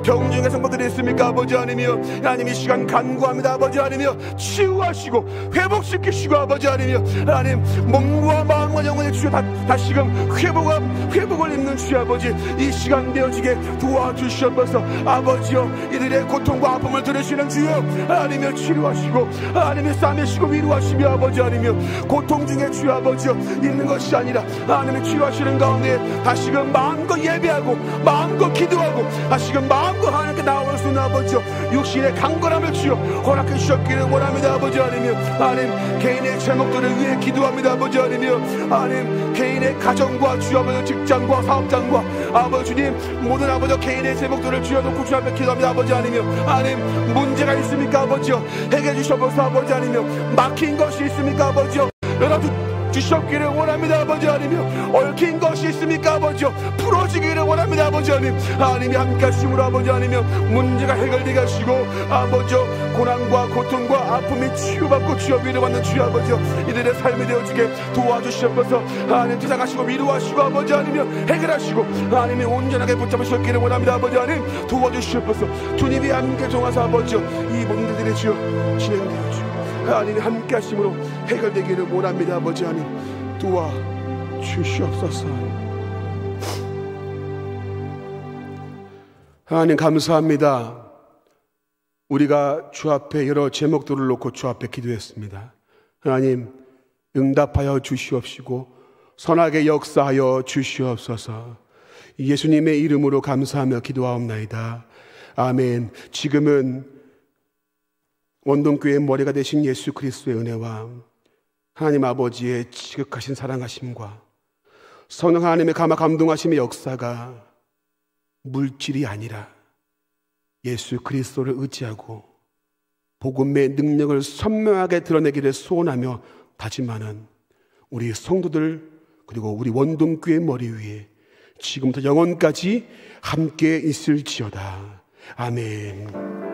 병중의 성도들이 있습니까? 아버지 하나님이여 하나님 이 시간 간구합니다. 아버지 하나님이여 치유하시고 회복시키시고 아버지 하나님 몸과 마음과 영혼의 주여 다시금 회복을 입는 주여 아버지 이 시간 되어지게 도와주시옵소서. 아버지여 이들의 고통과 아픔을 들으시는 주여 하나님이여 치료하시고 하나님이 싸매시고 위로하시며 아버지 하나님이여 고통 중에 주여 아버지여 있는 것이 아니라 하나님이 치료하시는 가운데 다시금 마음껏 예배하고 마음껏 기도하고 다시금 마음껏 하나님께 나올 수 있는 아버지여 육신의 강건함을 주여 허락해 주셨기를 원합니다. 아버지 하나님 개인의 제목들을 위해 기도합니다. 아버지 하나님 개인의 가정과 주여 아버지 직장과 사업장과 아버지 주님 모든 아버지 개인의 제목들을 주여 놓고 주 앞에 기도합니다. 아버지 하나님 문제가 있습니까? 아버지여 해결해 주셔서 아버지 하나님 막힌 것이 있습니까? 아버지여 열어주 주셨기를 원합니다. 아버지 하나님 얽힌 것이 있습니까? 아버지 풀어지기를 원합니다. 아버지 하나님이 함께 하심으로 아버지 하나님 문제가 해결되게 하시고 아버지 고난과 고통과 아픔이 치유받고 주여 위로받는 주여 아버지 이들의 삶이 되어지게 도와주시옵소서. 하나님 투상하시고 위로하시고 아버지 하나님 해결하시고 하나님이 온전하게 붙잡으셨기를 원합니다. 아버지 하나님 도와주시옵소서. 주님이 함께 종하사 아버지 이 모든 일들이 주여 진행되어 주시고 하나님이 함께 하심으로 해결되기를 원합니다. 아버지 하나님 도와주시옵소서. 하나님 감사합니다. 우리가 주 앞에 여러 제목들을 놓고 주 앞에 기도했습니다. 하나님 응답하여 주시옵시고 선하게 역사하여 주시옵소서. 예수님의 이름으로 감사하며 기도하옵나이다. 아멘. 지금은 원동교회의 머리가 되신 예수 그리스도의 은혜와 하나님 아버지의 지극하신 사랑하심과 성령 하나님의 감동하심의 역사가 물질이 아니라 예수 그리스도를 의지하고 복음의 능력을 선명하게 드러내기를 소원하며 다짐하는 우리 성도들 그리고 우리 원동교회 머리 위에 지금부터 영원까지 함께 있을지어다. 아멘.